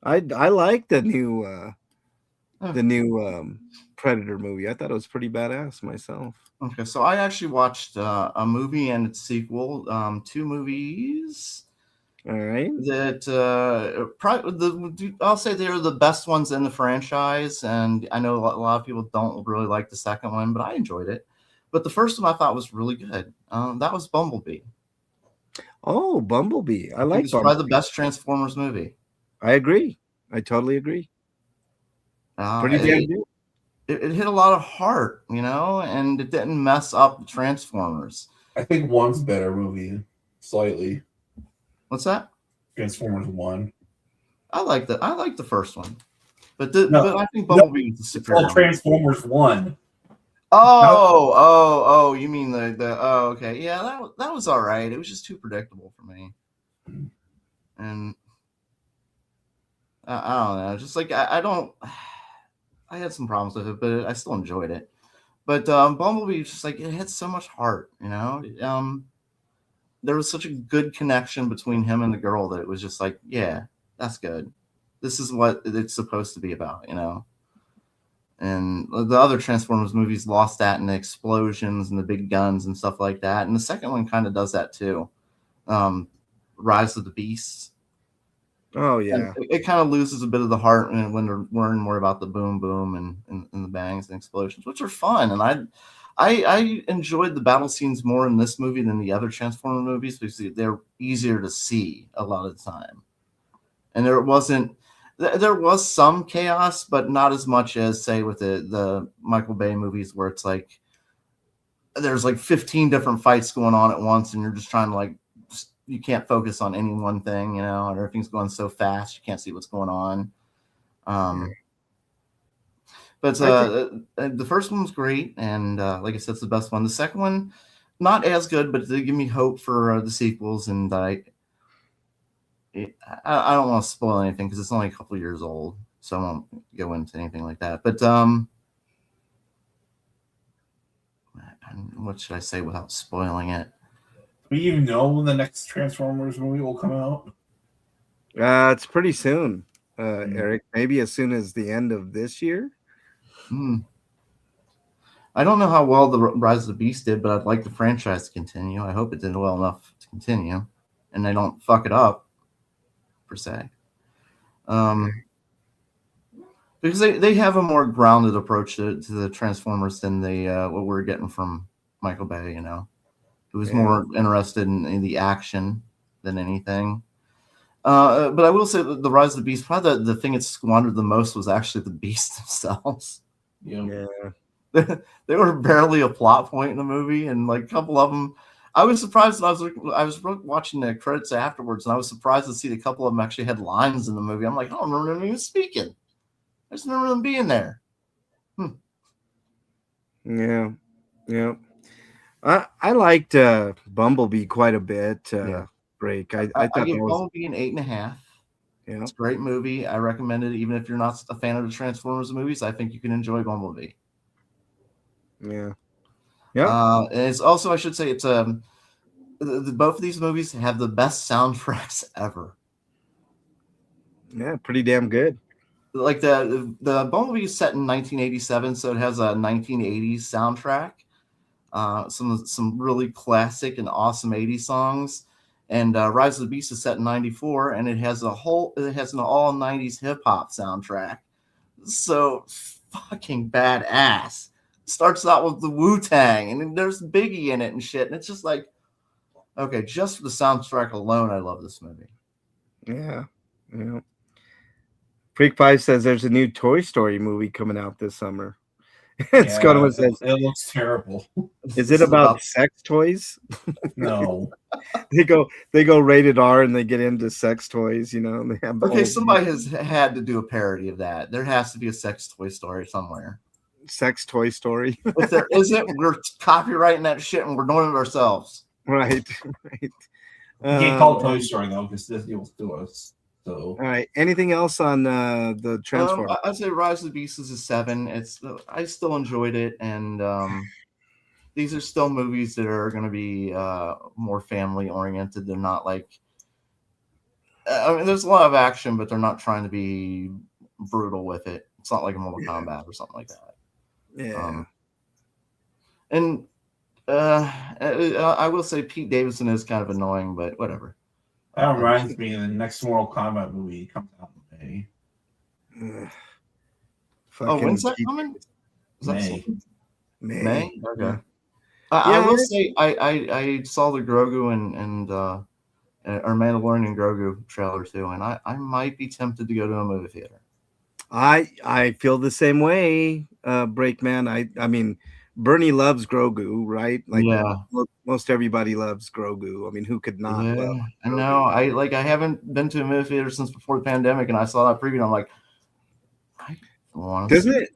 I like the new Predator movie. I thought it was pretty badass myself. Okay, so I actually watched a movie and its sequel, 2 movies. All right. That I'll say they're the best ones in the franchise, and I know a lot of people don't really like the second one, but I enjoyed it. But the first one I thought was really good. That was Bumblebee. Oh, Bumblebee! I like. It's probably the best Transformers movie. I agree. I totally agree. Pretty damn good. It hit a lot of heart, and it didn't mess up the Transformers. I think 1's a better movie, slightly. What's that? Transformers 1. I like the first one, but I think Bumblebee is the superior. Transformers 1. Oh! You mean the oh, okay, yeah, that was all right. It was just too predictable for me, and I don't know. Just like I had some problems with it, but I still enjoyed it. But Bumblebee was just like it had so much heart, there was such a good connection between him and the girl that it was just like, yeah, that's good. This is what it's supposed to be about, And the other Transformers movies lost that in the explosions and the big guns and stuff like that. And the second one kind of does that too. Rise of the Beasts. Oh And yeah. it kind of loses a bit of the heart when they're learning more about the boom boom and the bangs and explosions, which are fun. And I enjoyed the battle scenes more in this movie than the other Transformer movies because they're easier to see a lot of the time. And there was some chaos, but not as much as say with the Michael Bay movies where it's like there's like 15 different fights going on at once and you're just trying to you can't focus on any one thing, and everything's going so fast you can't see what's going on. But the first one was great, and like I said, it's the best one. The second one, not as good, but they give me hope for the sequels. And I don't want to spoil anything because it's only a couple years old, so I won't go into anything like that. But what should I say without spoiling it? Do you know when the next Transformers movie will come out? It's pretty soon, Eric. Maybe as soon as the end of this year. I don't know how well the Rise of the Beast did, but I'd like the franchise to continue. I hope it did well enough to continue, and they don't fuck it up, per se. Because they have a more grounded approach to the Transformers than what we're getting from Michael Bay, It was more interested in the action than anything. But I will say that the Rise of the Beast, probably the thing it squandered the most was actually the beasts themselves. Yeah. They were barely a plot point in the movie, and like a couple of them, I was surprised. I was watching the credits afterwards, and I was surprised to see that a couple of them actually had lines in the movie. I'm like, I don't remember them even speaking. I just remember them being there. Yeah. I liked Bumblebee quite a bit. Break. I thought I give that was Bumblebee an 8.5. Yeah, it's a great movie. I recommend it, even if you're not a fan of the Transformers movies. I think you can enjoy Bumblebee. Yeah. And it's also, I should say, it's both of these movies have the best soundtracks ever. Yeah, pretty damn good. Like the Bumblebee is set in 1987, so it has a 1980s soundtrack. Some really classic and awesome 80s songs. And Rise of the Beast is set in 94, and it has an all 90s hip hop soundtrack. So fucking badass. Starts out with the Wu-Tang, and then there's Biggie in it and shit. And it's just like, okay, just for the soundtrack alone, I love this movie. Yeah. Freak 5 says there's a new Toy Story movie coming out this summer. It looks terrible. Is it about sex toys? No. They go rated R and they get into sex toys, They have somebody has had to do a parody of that. There has to be a sex toy story somewhere. Sex Toy Story. If there isn't, we're copywriting that shit and we're doing it ourselves. Right. You can't call it Toy Story though, because Disney will sue us. So, all right. Anything else on the Transformers? I'd say Rise of the Beasts is a 7. I still enjoyed it, and these are still movies that are going to be more family oriented. They're not like, there's a lot of action, but they're not trying to be brutal with it. It's not like a Mortal Kombat or something like that. Yeah. I will say Pete Davidson is kind of annoying, but whatever. That reminds me, the next Mortal Kombat movie comes out in May. When's that coming? May. Okay. I will say I saw the Grogu and or Mandalorian Grogu trailer too, and I might be tempted to go to a movie theater. I feel the same way, Breakman. I mean, Bernie loves Grogu, right? Like, most everybody loves Grogu. I mean, who could not love Grogu? I know. I haven't been to a movie theater since before the pandemic, and I saw that preview, and I'm like, I want to see it.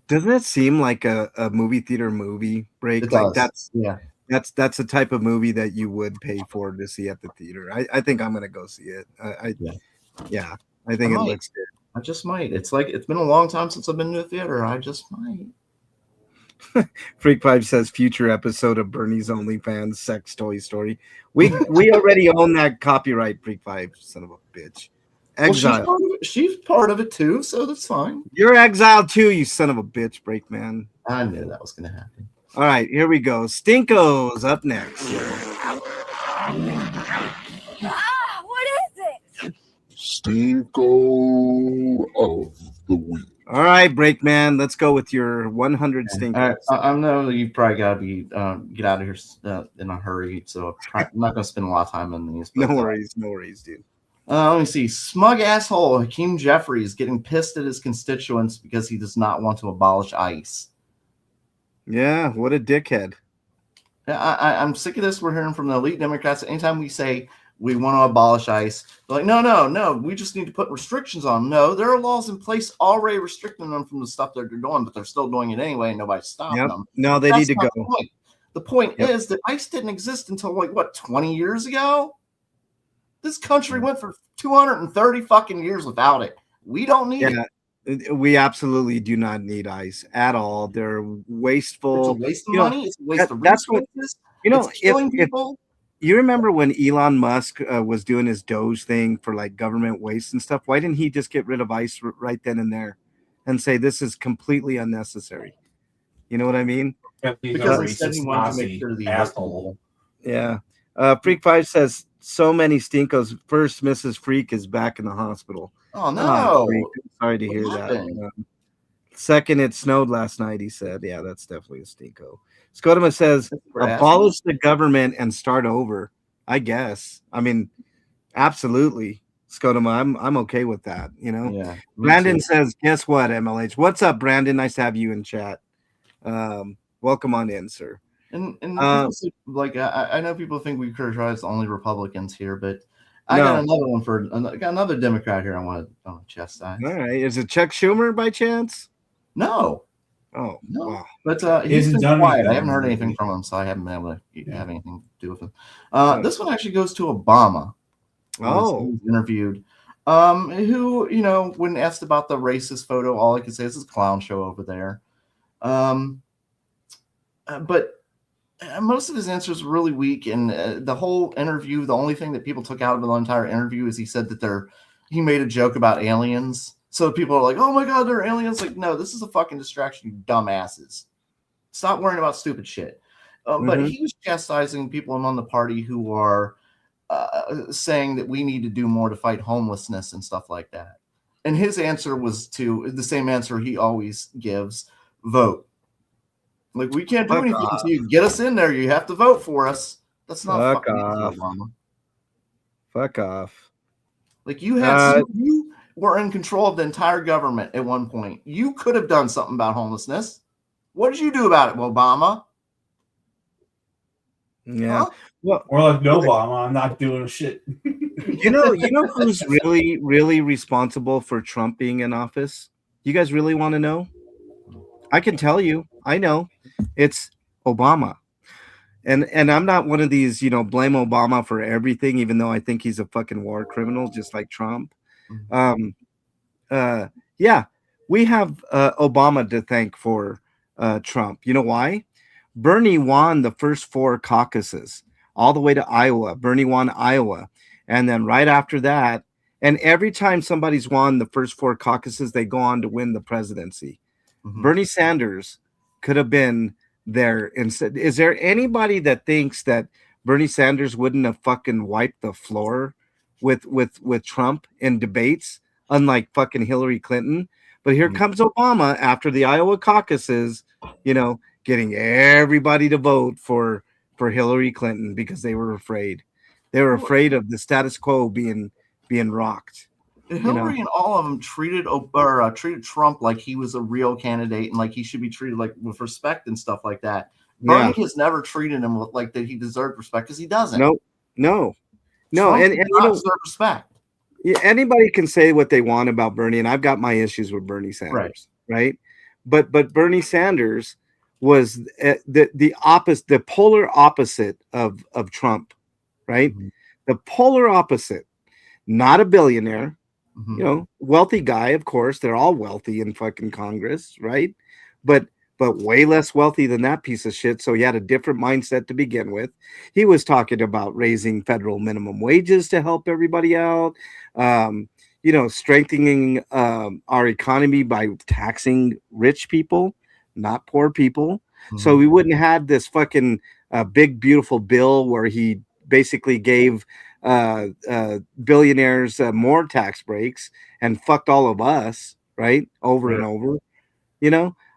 Doesn't it seem like a movie theater movie, Break? It like does. That's the type of movie that you would pay for to see at the theater. I think I'm gonna go see it. I think it looks good. I just might. It's been a long time since I've been to a theater. I just might. Freak Five says future episode of Bernie's OnlyFans sex toy story. We already own that copyright, Freak Five, son of a bitch. Well, Exile. she's part of it too, so that's fine. You're exiled too, you son of a bitch, Breakman. I knew that was going to happen. All right, here we go. Stinko's up next. What is it? Stinko of the week. All right, Breakman, let's go with your 100 Stinkos. I know you probably got to be get out of here in a hurry, so I'm not going to spend a lot of time on these. No worries, dude. Let me see. Smug asshole Hakeem Jeffries getting pissed at his constituents because he does not want to abolish ICE. Yeah, what a dickhead. I'm sick of this. We're hearing from the elite Democrats. Anytime we say we want to abolish ICE, they're like, no, we just need to put restrictions on them. No, there are laws in place already restricting them from the stuff that they're doing, but they're still doing it anyway, and nobody's stopping them. No, they need to go. The point is that ICE didn't exist until 20 years ago? This country went for 230 fucking years without it. We don't need it. We absolutely do not need ICE at all. They're wasteful. It's a waste of money. It's a waste of that's resources. What it's killing people. You remember when Elon Musk was doing his Doge thing for like government waste and stuff? Why didn't he just get rid of ICE right then and there and say this is completely unnecessary? You know what I mean? Because instead he wanted to make sure the asshole. Yeah. Freak Five says so many stinkos. First, Mrs. Freak is back in the hospital. Oh no! Sorry to hear that. Second, it snowed last night. He said, "Yeah, that's definitely a stinko." Scotoma says, "Abolish the government and start over." I guess. I mean, absolutely, Scotoma. I'm okay with that. You know. Yeah. Brandon says, "Guess what, MLH? What's up, Brandon? Nice to have you in chat. Welcome on in, sir." And like I know people think we criticize only Republicans here, but I got another one I got another Democrat here I want to chastise. All right, is it Chuck Schumer by chance? No. Oh no, wow. But he's been quiet. I haven't heard anything from him, so I haven't been able to have anything to do with him. This one actually goes to Obama. Oh, he was interviewed. Who when asked about the racist photo, all I could say is it's a clown show over there. But most of his answers were really weak, and the whole interview, the only thing that people took out of the entire interview is he said that he made a joke about aliens. So people are like, "Oh my God, they're aliens!" Like, no, this is a fucking distraction, you dumbasses. Stop worrying about stupid shit. But he was chastising people among the party who are saying that we need to do more to fight homelessness and stuff like that. And his answer was the same answer he always gives: vote. Like, we can't do anything until you get us in there. You have to vote for us. That's not fucking Obama. Fuck off. Like, you were in control of the entire government at one point. You could have done something about homelessness. What did you do about it, Obama? Yeah. Huh? Well, or like, no, Obama, I'm not doing shit. You know who's really, really responsible for Trump being in office? You guys really want to know? I can tell you. I know. It's Obama. And I'm not one of these, blame Obama for everything, even though I think he's a fucking war criminal, just like Trump. Yeah, we have Obama to thank for Trump. You know why? Bernie won the first 4 caucuses all the way to Iowa. Bernie won Iowa. And then right after that, and every time somebody's won the first 4 caucuses, they go on to win the presidency. Bernie Sanders could have been there instead. Is there anybody that thinks that Bernie Sanders wouldn't have fucking wiped the floor with Trump in debates, unlike fucking Hillary Clinton? But here comes Obama after the Iowa caucuses, getting everybody to vote for Hillary Clinton because they were afraid. They were afraid of the status quo being rocked. Hillary and all of them treated Trump like he was a real candidate and like he should be treated like with respect and stuff like that. Bernie has never treated him like that he deserved respect because he doesn't. No. Trump and deserve respect. Yeah, anybody can say what they want about Bernie, and I've got my issues with Bernie Sanders, right? But Bernie Sanders was the opposite, the polar opposite of Trump, right? The polar opposite. Not a billionaire. Wealthy guy, of course. They're all wealthy in fucking Congress, right? But but way less wealthy than that piece of shit. So he had a different mindset to begin with. He was talking about raising federal minimum wages to help everybody out, strengthening our economy by taxing rich people, not poor people. So we wouldn't have this fucking big, beautiful bill where he basically gave billionaires more tax breaks and fucked all of us, right? Over and over.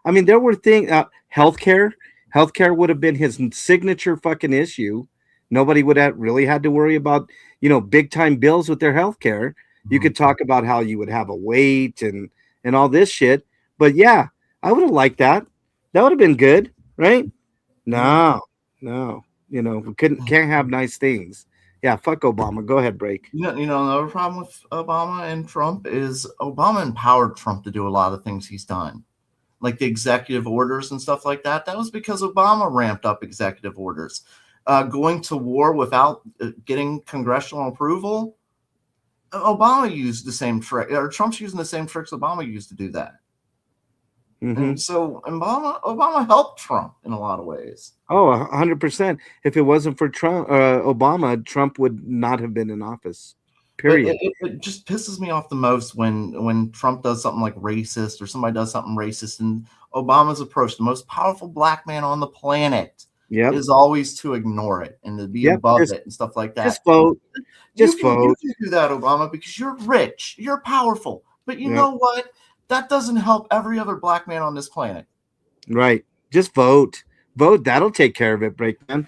I mean, there were things, healthcare. Healthcare would have been his signature fucking issue. Nobody would have really had to worry about, big time bills with their healthcare. You could talk about how you would have a wait and all this shit. But yeah, I would have liked that. That would have been good, right? No. We can't have nice things. Yeah, fuck Obama. Go ahead, break. Another problem with Obama and Trump is Obama empowered Trump to do a lot of things he's done, like the executive orders and stuff like that. That was because Obama ramped up executive orders. Going to war without getting congressional approval, Obama used the same trick, or Trump's using the same tricks Obama used to do that. Mm-hmm. And so Obama helped Trump in a lot of ways. Oh, 100%. If it wasn't for Obama, Trump would not have been in office. Period. It just pisses me off the most when Trump does something like racist or somebody does something racist, and Obama's approach, the most powerful black man on the planet, is always to ignore it and to be above it and stuff like that. Just vote. Just vote. You can do that, Obama, because you're rich, you're powerful. But you know what? That doesn't help every other black man on this planet. Right. Just vote. Vote. That'll take care of it, Breakman.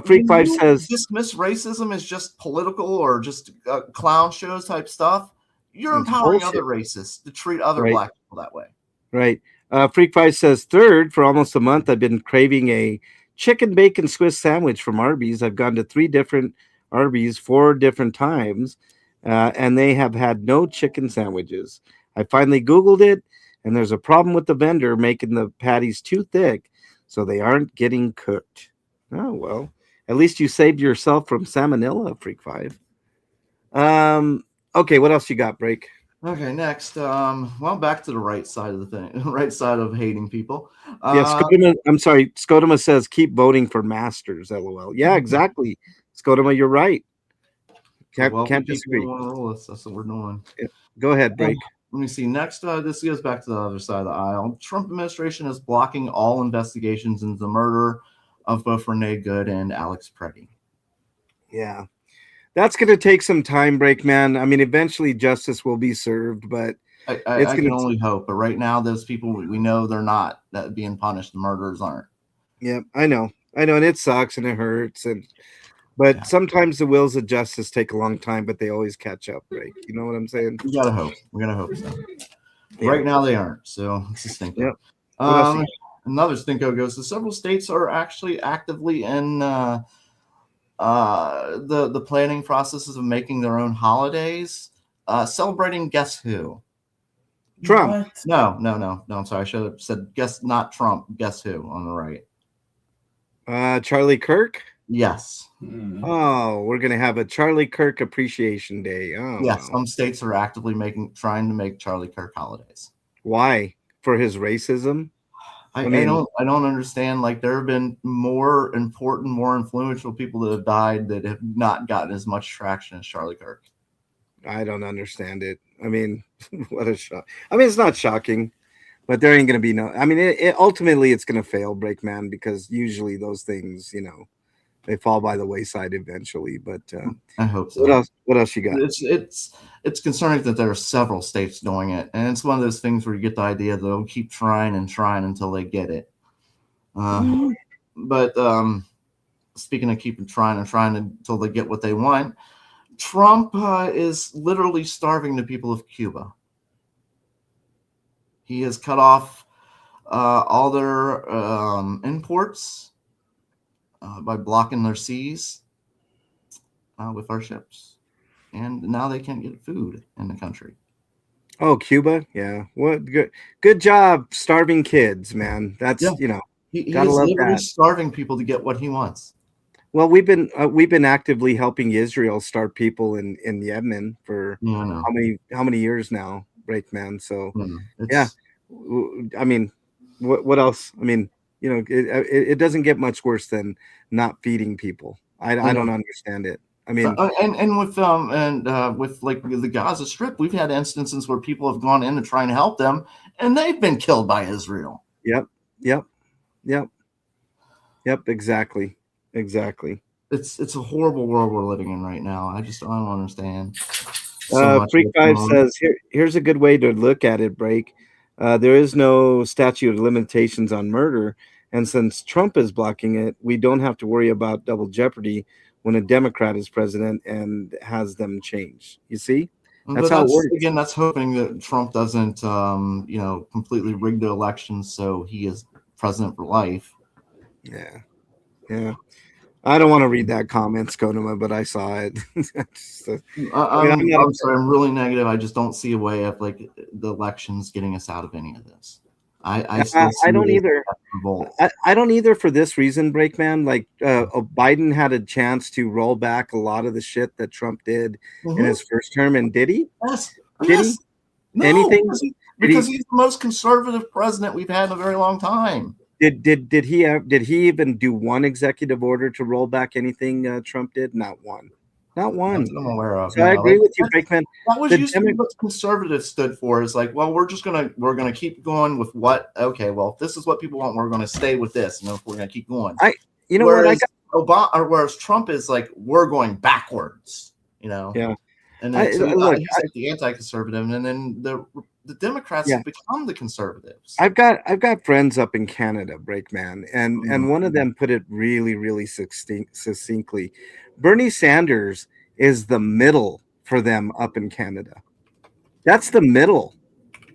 Freak 5 says dismiss racism as just political or just clown shows type stuff. You're empowering other racists to treat other black people that way. Right. Freak 5 says, third, for almost a month, I've been craving a chicken bacon Swiss sandwich from Arby's. I've gone to 3 different Arby's 4 different times, and they have had no chicken sandwiches. I finally Googled it, and there's a problem with the vendor making the patties too thick, so they aren't getting cooked. Oh, well, at least you saved yourself from salmonella, Freak 5. Okay, what else you got, Break? Okay, next. Back to the right side of the thing, right side of hating people. Scotoma says keep voting for Masters, LOL. Yeah, exactly. Scotoma, you're right. Can't disagree. That's what we're doing. Yeah. Go ahead, Break. Let me see. Next, this goes back to the other side of the aisle. Trump administration is blocking all investigations into the murder of both Renee Good and Alex Preddy. Yeah. That's going to take some time, Breakman. I mean, eventually justice will be served, but I can only hope. But right now, those people, we know they're not being punished. The murderers aren't. Yeah, I know. And it sucks and it hurts. But sometimes the wheels of justice take a long time, but they always catch up, right? You know what I'm saying? We gotta hope. We're gonna hope so. Yeah. Right now they aren't, so it's a stinker. Yep. Another stinko goes to several states are actually actively in the planning processes of making their own holidays, celebrating guess who? Trump. What? No. I'm sorry. I should have said guess not Trump. Guess who on the right? Charlie Kirk. Yes. Oh, we're gonna have a Charlie Kirk appreciation day. Oh, yes. Some states are actively trying to make Charlie Kirk holidays. Why? For his racism? I don't understand. Like, there have been more important, more influential people that have died that have not gotten as much traction as Charlie Kirk. I don't understand it. I mean, what a shock. I mean, it's not shocking, but there ain't gonna be no. I mean, ultimately it's gonna fail, Breakman, because usually those things, they fall by the wayside eventually. But I hope so. What else you got? It's concerning that there are several states doing it, and it's one of those things where you get the idea that they'll keep trying and trying until they get it. But speaking of keeping trying and trying until they get what they want, Trump is literally starving the people of Cuba. He has cut off all their imports by blocking their seas with our ships. And now they can't get food in the country. Oh, Cuba? Yeah. What good job starving kids, man. That's, he is literally starving people to get what he wants. Well, we've been actively helping Israel starve people in Yemen for how many years now, Breakman. So I mean, what else? I mean, it doesn't get much worse than not feeding people. I don't understand it. I mean, with like the Gaza Strip, we've had instances where people have gone in to try and help them, and they've been killed by Israel. Yep. Exactly. It's a horrible world we're living in right now. I don't understand. So Freak Five says here's a good way to look at it. Break. There is no statute of limitations on murder, and since Trump is blocking it, we don't have to worry about double jeopardy when a Democrat is president and has them change. You see, that's how it works. Again, that's hoping that Trump doesn't, completely rig the election so he is president for life. Yeah. I don't want to read that comment, Skonoma, but I saw it. I'm sorry, I'm really negative. I just don't see a way of like the elections getting us out of any of this. I don't either. I don't either for this reason, Breakman. Like Biden had a chance to roll back a lot of the shit that Trump did in his first term, and did he? Yes. Did he? No, anything? Because he's the most conservative president we've had in a very long time. Did he even do one executive order to roll back anything Trump did? Not one. Not one. That's what I'm aware of. So I agree with you, Breakman. That was usually what conservatives stood for. Is like, well, we're gonna keep going with what? Okay, well, if this is what people want, we're gonna stay with this, and we're gonna keep going. Whereas Trump is like, we're going backwards. Yeah. And then he's like the anti-conservative, and then the Democrats have become the conservatives. I've got friends up in Canada, Breakman, and one of them put it really, really succinctly. Bernie Sanders is the middle for them up in Canada. That's the middle.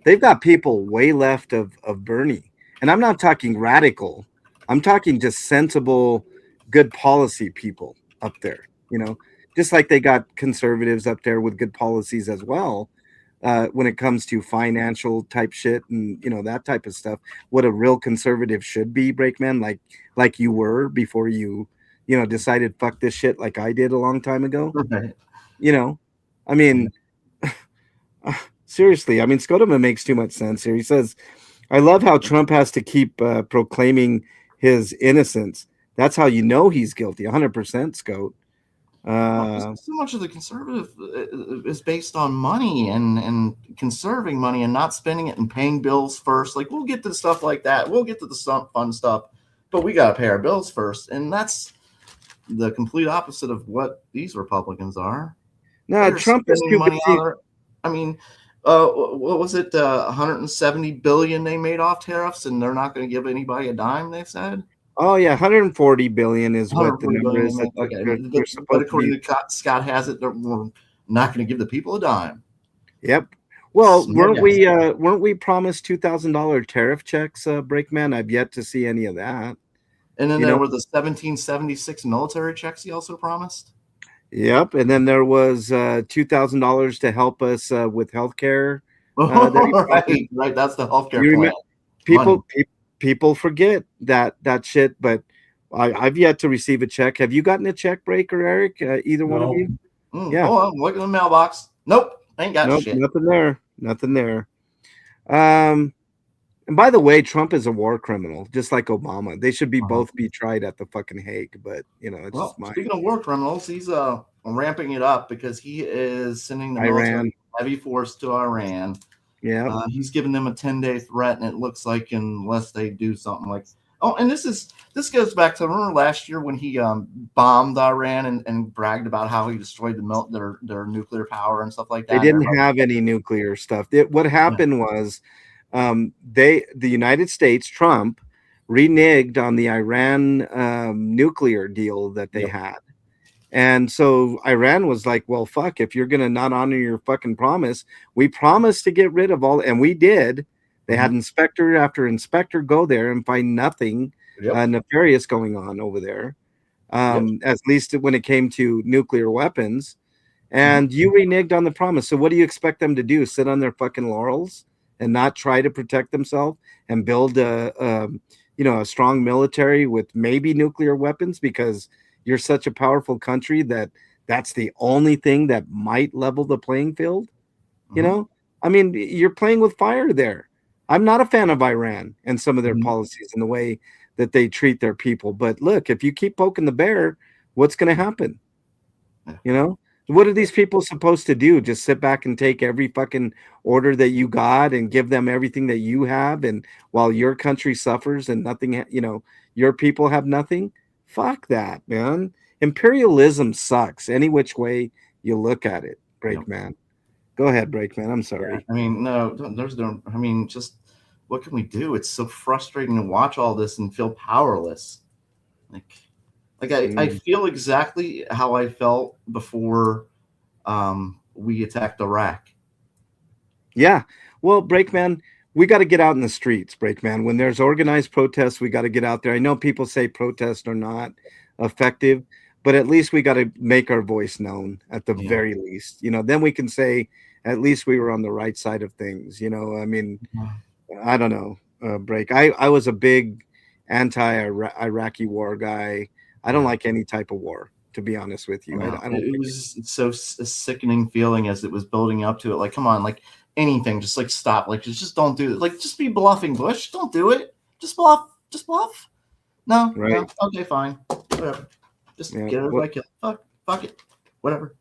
They've got people way left of Bernie. And I'm not talking radical. I'm talking just sensible, good policy people up there, just like they got conservatives up there with good policies as well. When it comes to financial type shit and that type of stuff, what a real conservative should be, Breakman, like you were before you decided fuck this shit like I did a long time ago. Right. I mean, seriously, I mean, Skodoma makes too much sense here. He says, I love how Trump has to keep proclaiming his innocence. That's how you know he's guilty. 100%, Scott. So much of the conservative is based on money and conserving money and not spending it and paying bills first. Like, we'll get to stuff like that. We'll get to the fun stuff, but we got to pay our bills first. And that's the complete opposite of what these Republicans are. No, Trump is too money out there. I mean, what was it? 170 billion they made off tariffs, and they're not going to give anybody a dime, they said. Oh yeah, 140 billion is what the number is. But according to Scott Hazzard, we're not going to give the people a dime. Yep. Well, weren't we promised $2,000 tariff checks, Breakman? I've yet to see any of that. And then there were the 1776 military checks he also promised. Yep. And then there was $2,000 to help us with healthcare. Right. That's the healthcare plan. People forget that shit, but I've yet to receive a check. Have you gotten a check, Break or Eric? Either one of you? Yeah. Oh, I'm looking in the mailbox. Nope. Ain't got shit. Nothing there. And by the way, Trump is a war criminal, just like Obama. They should both be tried at the fucking Hague. But speaking of war criminals, he's ramping it up because he is sending the military heavy force to Iran. Yeah, he's giving them a 10-day threat, and it looks like unless they do something like, and this goes back to, remember last year when he bombed Iran and bragged about how he destroyed their nuclear power and stuff like that. They didn't have any nuclear stuff. What happened was, the United States, Trump, reneged on the Iran nuclear deal that they had. And so Iran was like, well, fuck, if you're going to not honor your fucking promise, we promised to get rid of all, and we did. They had inspector after inspector go there and find nothing nefarious going on over there, at least when it came to nuclear weapons. And you reneged on the promise. So what do you expect them to do? Sit on their fucking laurels and not try to protect themselves and build a strong military with maybe nuclear weapons because you're such a powerful country that's the only thing that might level the playing field. I mean, you're playing with fire there. I'm not a fan of Iran and some of their Mhm. policies and the way that they treat their people. But look, if you keep poking the bear, what's going to happen? Yeah. You know, what are these people supposed to do? Just sit back and take every fucking order that you got and give them everything that you have, and while your country suffers and nothing, your people have nothing? Fuck that, man. Imperialism sucks any which way you look at it, Yep. Breakman. Go ahead, Breakman. I'm Yeah. sorry. I mean, no, I mean, just what can we do? It's so frustrating to watch all this and feel powerless. Like, I feel exactly how I felt before we attacked Iraq. Yeah. Well, Breakman, we got to get out in the streets, Breakman. When there's organized protests, we got to get out there. I know people say protests are not effective, but at least we got to make our voice known at the Yeah. very least. Then we can say at least we were on the right side of things. I mean, I don't know, Break. I was a big anti-Iraqi war guy. I don't like any type of war, to be honest with you. I don't like It was so a sickening feeling as it was building up to it. Like, come on, like anything, just like stop. Like, just don't do it. Like, just be bluffing, Bush. Don't do it. Just bluff. Just bluff. No, Right. no. Okay, fine. Whatever. Just Yeah. get everybody killed. Fuck it. Whatever.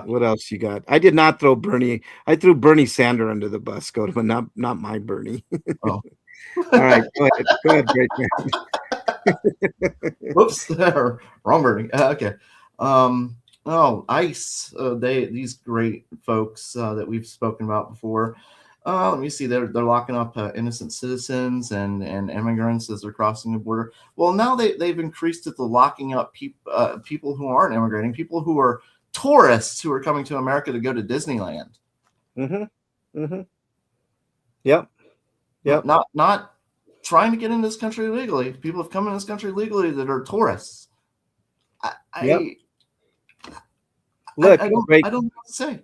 What else you got? I did not throw Bernie. I threw Bernie Sander under the bus, but not my Bernie. Oh. All right, go ahead, great man. Whoops, wrong Bernie. Okay. ICE. These great folks that we've spoken about before. Let me see. They're locking up innocent citizens and immigrants as they're crossing the border. Well, now they've increased it to locking up people who aren't immigrating, people who are tourists who are coming to America to go to Disneyland. Yep. Not trying to get in this country legally. People have come in this country legally that are tourists. Look, I don't know what to say.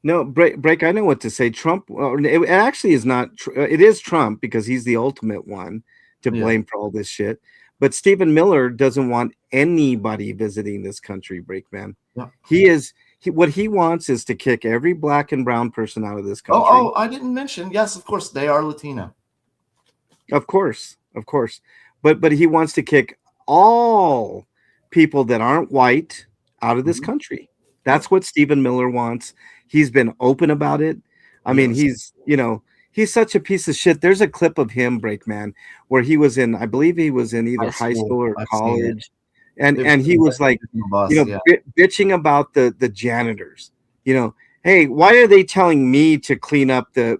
No, break. I know what to say. Trump. It actually is not. It is Trump because he's the ultimate one to blame for all this shit. But Stephen Miller doesn't want anybody visiting this country. Breakman. Yeah. What he wants is to kick every black and brown person out of this country. Oh, I didn't mention. Yes, of course they are Latino. Of course. But he wants to kick all people that aren't white out of this country. That's what Stephen Miller wants. He's been open about it. I mean, he's such a piece of shit. There's a clip of him, Breakman, where he was in, I believe he was in either high school or college. And he was like, bitching about the janitors. Hey, why are they telling me to clean up the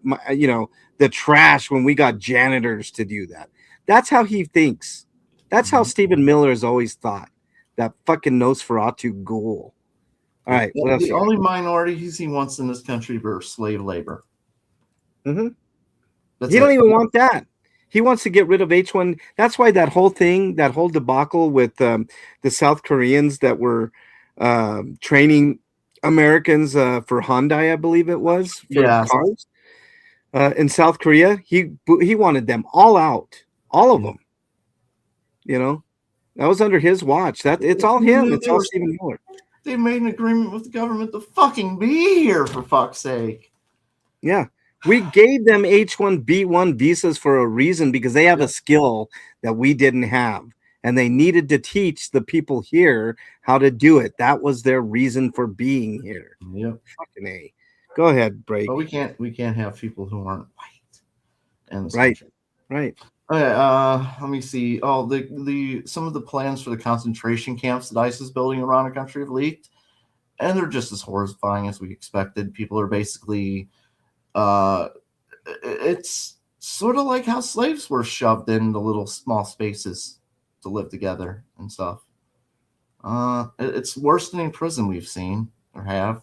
trash when we got janitors to do that? That's how he thinks. That's how Stephen Miller has always thought. That fucking Nosferatu ghoul. All right. The only minorities he wants in this country are slave labor. He don't even want that. He wants to get rid of H1. That's why that whole debacle with the South Koreans that were training Americans for Hyundai, I believe it was, for cars in South Korea. He wanted them all out, all of them. That was under his watch. It's all him. It's all Stephen Miller. They made an agreement with the government to fucking be here, for fuck's sake. Yeah. We gave them H-1B1 visas for a reason, because they have a skill that we didn't have. And they needed to teach the people here how to do it. That was their reason for being here. Yep. Fucking A. Go ahead, Break. But we can't have people who aren't white in this country. Right. Okay, let me see. Oh, the some of the plans for the concentration camps that ICE is building around the country have leaked, and they're just as horrifying as we expected. People are basically, it's sort of like how slaves were shoved in the little small spaces to live together and stuff. It's worse than in prison we've seen or have.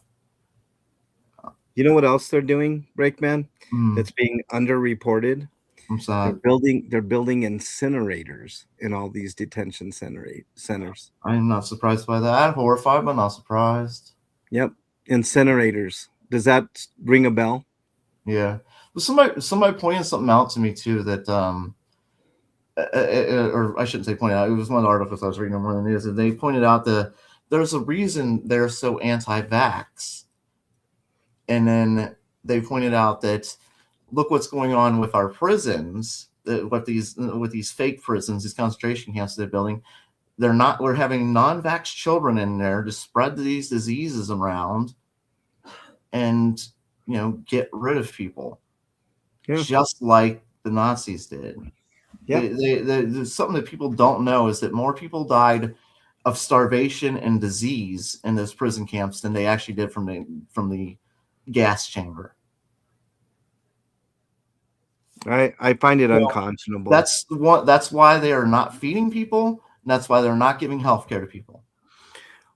You know what else they're doing, Breakman? That's being underreported. I'm sorry. They're building incinerators in all these detention centers. I'm not surprised by that. Horrified, but not surprised. Yep, incinerators. Does that ring a bell? Yeah. Well, somebody pointed something out to me too that, or I shouldn't say pointed out. It was one of the articles I was reading over the news, and they pointed out that there's a reason they're so anti-vax, and then they pointed out that look what's going on with our prisons. With these fake prisons, these concentration camps they're building. We're having non-vax children in there to spread these diseases around and, get rid of people, just like the Nazis did. Yeah. There's something that people don't know is that more people died of starvation and disease in those prison camps than they actually did from the gas chamber. I find it unconscionable. That's why they are not feeding people. And that's why they're not giving health care to people.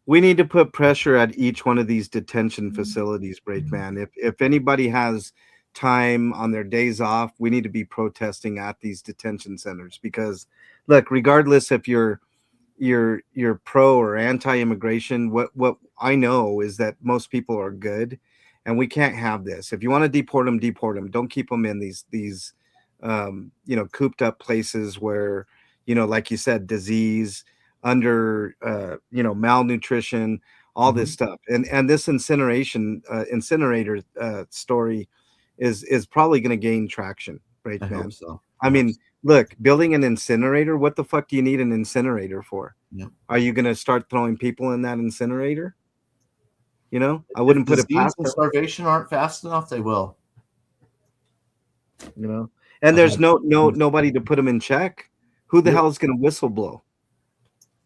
We need to put pressure at each one of these detention facilities, Brakeman. If anybody has time on their days off, we need to be protesting at these detention centers, because look, regardless if you're pro or anti-immigration, what I know is that most people are good, and we can't have this. If you want to deport them. Don't keep them in these cooped up places where, like you said, disease, under malnutrition, all this stuff. And this incinerator story is probably going to gain traction, right, I man? hope so. I mean, look, building an incinerator, what the fuck do you need an incinerator for? Yep. Are you going to start throwing people in that incinerator? I wouldn't put it past them. Starvation aren't fast enough, they will. And there's nobody to put them in check. Who the hell is going to whistle blow?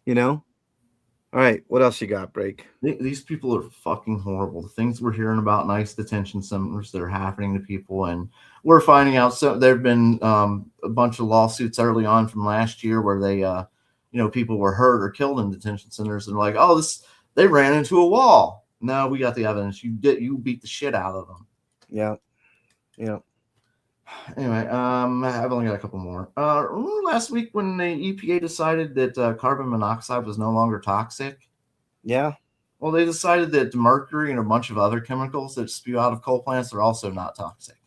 All right, what else you got, Break? These people are fucking horrible. The things we're hearing about nice detention centers that are happening to people, and we're finding out. So there have been a bunch of lawsuits early on from last year where they, people were hurt or killed in detention centers, and like, oh, they ran into a wall. No, we got the evidence. You beat the shit out of them. Yeah. Anyway, I've only got a couple more. Remember last week when the EPA decided that carbon monoxide was no longer toxic? Yeah. Well, they decided that mercury and a bunch of other chemicals that spew out of coal plants are also not toxic.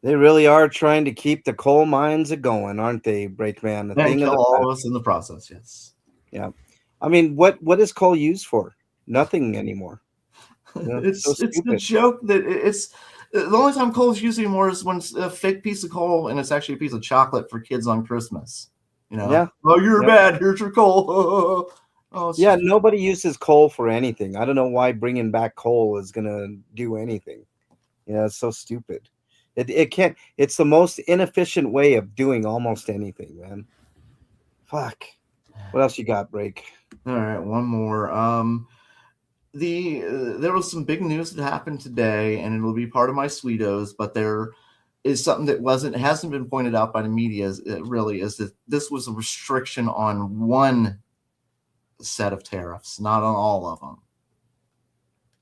They really are trying to keep the coal mines a-going, aren't they, Brakeman? And kill all of us in the process, yes. Yeah. I mean, what is coal used for? Nothing anymore. It's the joke that it's the only time coal is used anymore is when it's a fake piece of coal and it's actually a piece of chocolate for kids on Christmas. Yeah. Oh, you're bad. Here's your coal. Nobody uses coal for anything. I don't know why bringing back coal is gonna do anything. It's so stupid. It can't. It's the most inefficient way of doing almost anything, man. Fuck. What else you got, Break? All right, one more. There was some big news that happened today, and it'll be part of my Sweetos, but there is something that hasn't been pointed out by the media is that this was a restriction on one set of tariffs, not on all of them.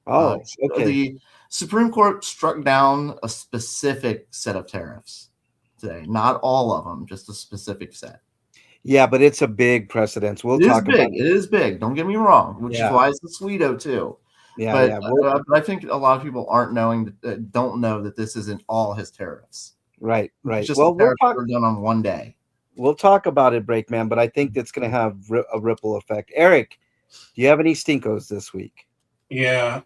Oh, okay. The Supreme Court struck down a specific set of tariffs today, not all of them, just a specific set. Yeah, but it's a big precedence. We'll talk about it. It is big. Don't get me wrong, which is why it's the Sweeto too. Yeah, but I think a lot of people don't know that this isn't all his tariffs. Right. It's just the tariffs that were done on one day. We'll talk about it, Brakeman, but I think that's going to have a ripple effect. Eric, do you have any stinkos this week? Yeah.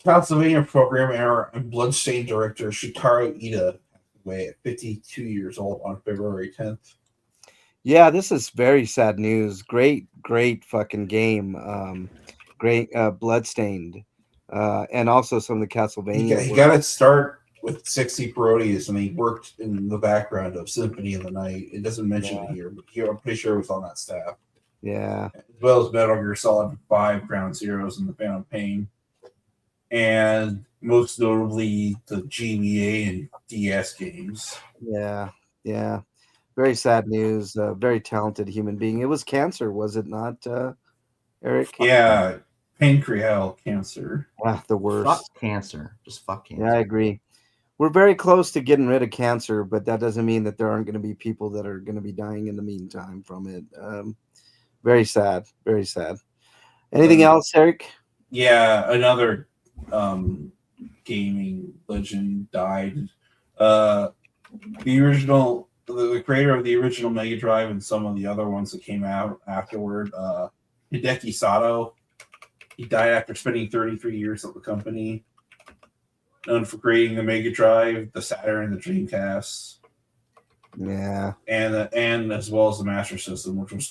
Pennsylvania program error and Bloodstained director Shitaro Ida away at 52 years old on February 10th. Yeah, this is very sad news. Great fucking game. Great Bloodstained. And also some of the Castlevania. He got to start with 60 Parodius, and he worked in the background of Symphony of the Night. It doesn't mention it here, but I'm pretty sure it was on that staff. Yeah. As well as Metal Gear Solid 5, Ground Zeroes, and The Phantom Pain. And most notably the GBA and DS games. Yeah. Very sad news. Very talented human being. It was cancer, was it not, Eric? Yeah, pancreatic cancer. The worst. Fuck cancer. Just fuck cancer. Yeah, I agree. We're very close to getting rid of cancer, but that doesn't mean that there aren't going to be people that are going to be dying in the meantime from it. Very sad. Very sad. Anything else, Eric? Yeah, another gaming legend died. The creator of the original Mega Drive and some of the other ones that came out afterward, Hideki Sato. He died after spending 33 years at the company. known for creating the Mega Drive, the Saturn, the Dreamcast, Yeah. and as well as the Master System, which was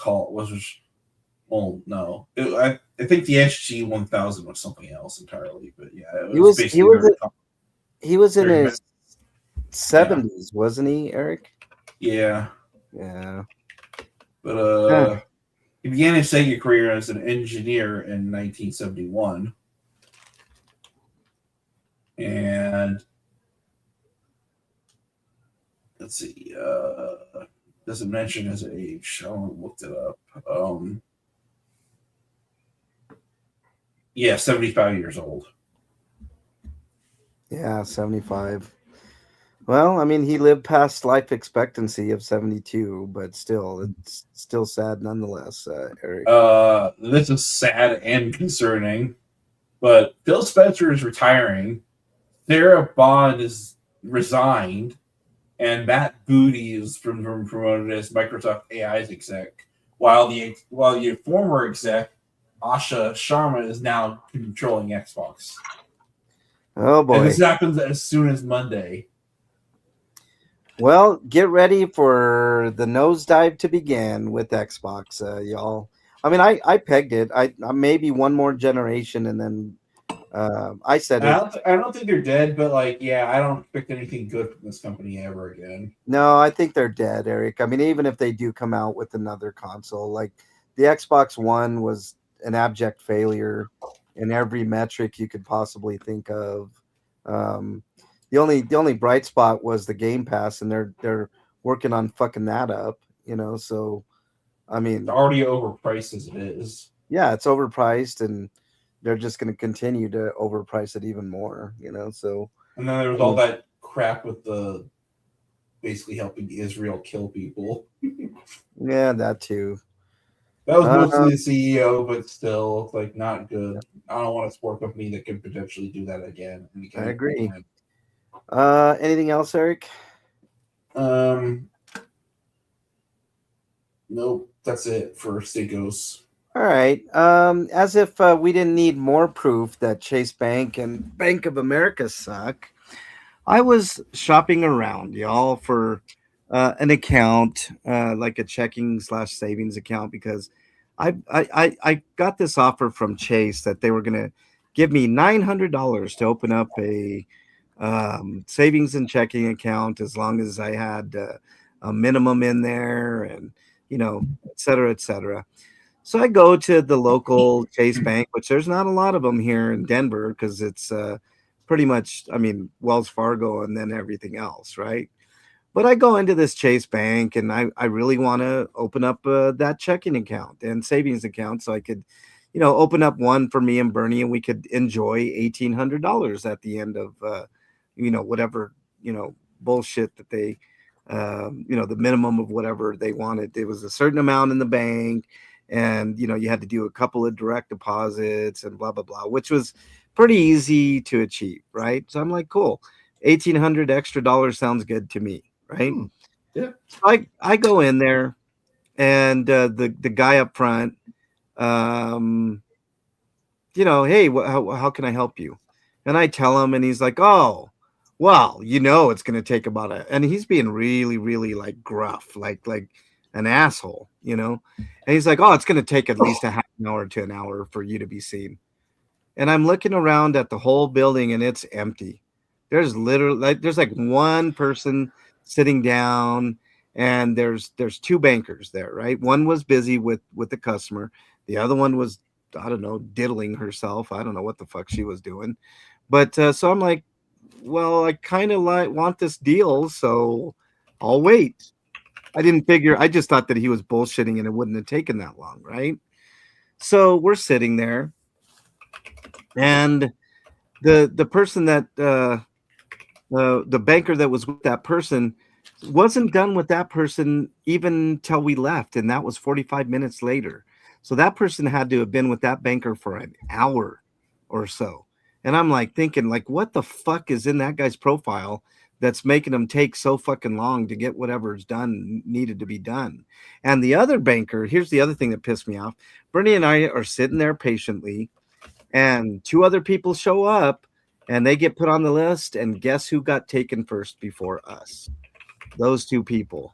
well, no, I think the SG 1000 was something else entirely, but yeah, it He was was basically he was in very his 70s, wasn't he, Eric? yeah. Yeah. But he began his Sega career as an engineer in 1971, and let's see, doesn't mention his age. I looked it up. Yeah, 75 years old. Yeah, 75. Well, I mean, he lived past life expectancy of 72, but still, it's still sad nonetheless, Eric. This is sad and concerning, but Phil Spencer is retiring. Sarah Bond is resigned, and Matt Booty is from promoted as Microsoft AI's exec, while the former exec Asha Sharma is now controlling Xbox. Oh boy! And this happens as soon as Monday. Well, get ready for the nosedive to begin with Xbox, y'all. I mean, I pegged it. I maybe one more generation, and then I said it. I don't think they're dead, but like, yeah, I don't expect anything good from this company ever again. No, I think they're dead, Eric. I mean, even if they do come out with another console, like the Xbox One was an abject failure in every metric you could possibly think of. The only bright spot was the Game Pass, and they're working on fucking that up, you know. So, I mean, it's already overpriced as it is. Yeah, it's overpriced, and they're just going to continue to overprice it even more, you know. So, and then there was all that crap with the basically helping Israel kill people. Yeah, that too. That was mostly the CEO, but still, like, not good. I don't want a sport company that could potentially do that again. I agree. Anything else, Eric? Nope. That's it for Stigos. All right. As if we didn't need more proof that Chase Bank and Bank of America suck, I was shopping around, y'all, for an account, like a checking/savings account, because I got this offer from Chase that they were going to give me $900 to open up a savings and checking account as long as I had a minimum in there, and you know, et cetera, et cetera. So I go to the local Chase Bank, which there's not a lot of them here in Denver because it's pretty much, I mean, Wells Fargo and then everything else, right? But I go into this Chase Bank, and I really want to open up that checking account and savings account so I could, you know, open up one for me and Bernie, and we could enjoy $1,800 at the end of, you know, whatever, you know, bullshit that they, you know, the minimum of whatever they wanted. It was a certain amount in the bank, and, you know, you had to do a couple of direct deposits and blah, blah, blah, which was pretty easy to achieve, right? So I'm like, cool. $1,800 extra dollars sounds good to me, right? Yeah. So I go in there, and the guy up front, you know, hey, how can I help you? And I tell him, and he's like, oh, well, you know, it's going to take about and he's being really, really like gruff, like an asshole, you know? And he's like, oh, it's going to take at least a half an hour to an hour for you to be seen. And I'm looking around at the whole building, and it's empty. There's literally there's like one person sitting down, and there's two bankers there, right? One was busy with the customer. The other one was, I don't know, diddling herself. I don't know what the fuck she was doing. But so I'm like, well, I kind of want this deal, so I'll wait. I just thought that he was bullshitting and it wouldn't have taken that long, right? So we're sitting there, and the person that the banker that was with that person wasn't done with that person even till we left, and that was 45 minutes later. So that person had to have been with that banker for an hour or so. And I'm like thinking, like, what the fuck is in that guy's profile that's making him take so fucking long to get whatever's needed to be done? And the other banker, here's the other thing that pissed me off. Bernie and I are sitting there patiently, and two other people show up, and they get put on the list. And guess who got taken first before us? Those two people.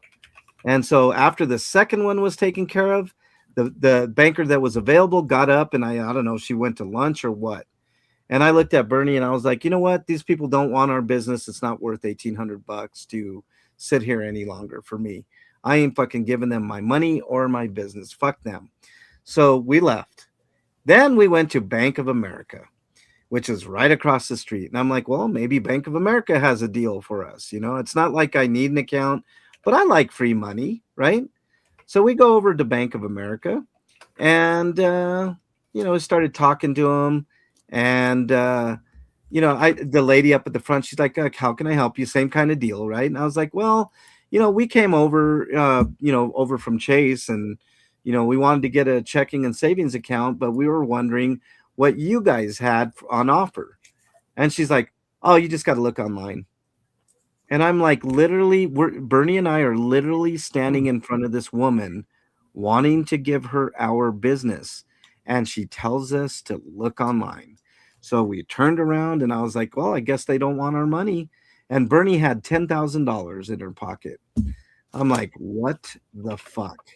And so after the second one was taken care of, the banker that was available got up, and I don't know, she went to lunch or what. And I looked at Bernie and I was like, you know what? These people don't want our business. It's not worth $1,800 to sit here any longer for me. I ain't fucking giving them my money or my business. Fuck them. So we left. Then we went to Bank of America, which is right across the street. And I'm like, well, maybe Bank of America has a deal for us. You know, it's not like I need an account, but I like free money, right? So we go over to Bank of America and, we started talking to them. And, the lady up at the front, she's like, how can I help you? Same kind of deal, right? And I was like, well, we came over, over from Chase, and, we wanted to get a checking and savings account, but we were wondering what you guys had on offer. And she's like, oh, you just got to look online. And I'm like, literally, Bernie and I are literally standing in front of this woman wanting to give her our business. And she tells us to look online. So we turned around and I was like, well, I guess they don't want our money. And Bernie had $10,000 in her pocket. I'm like, what the fuck?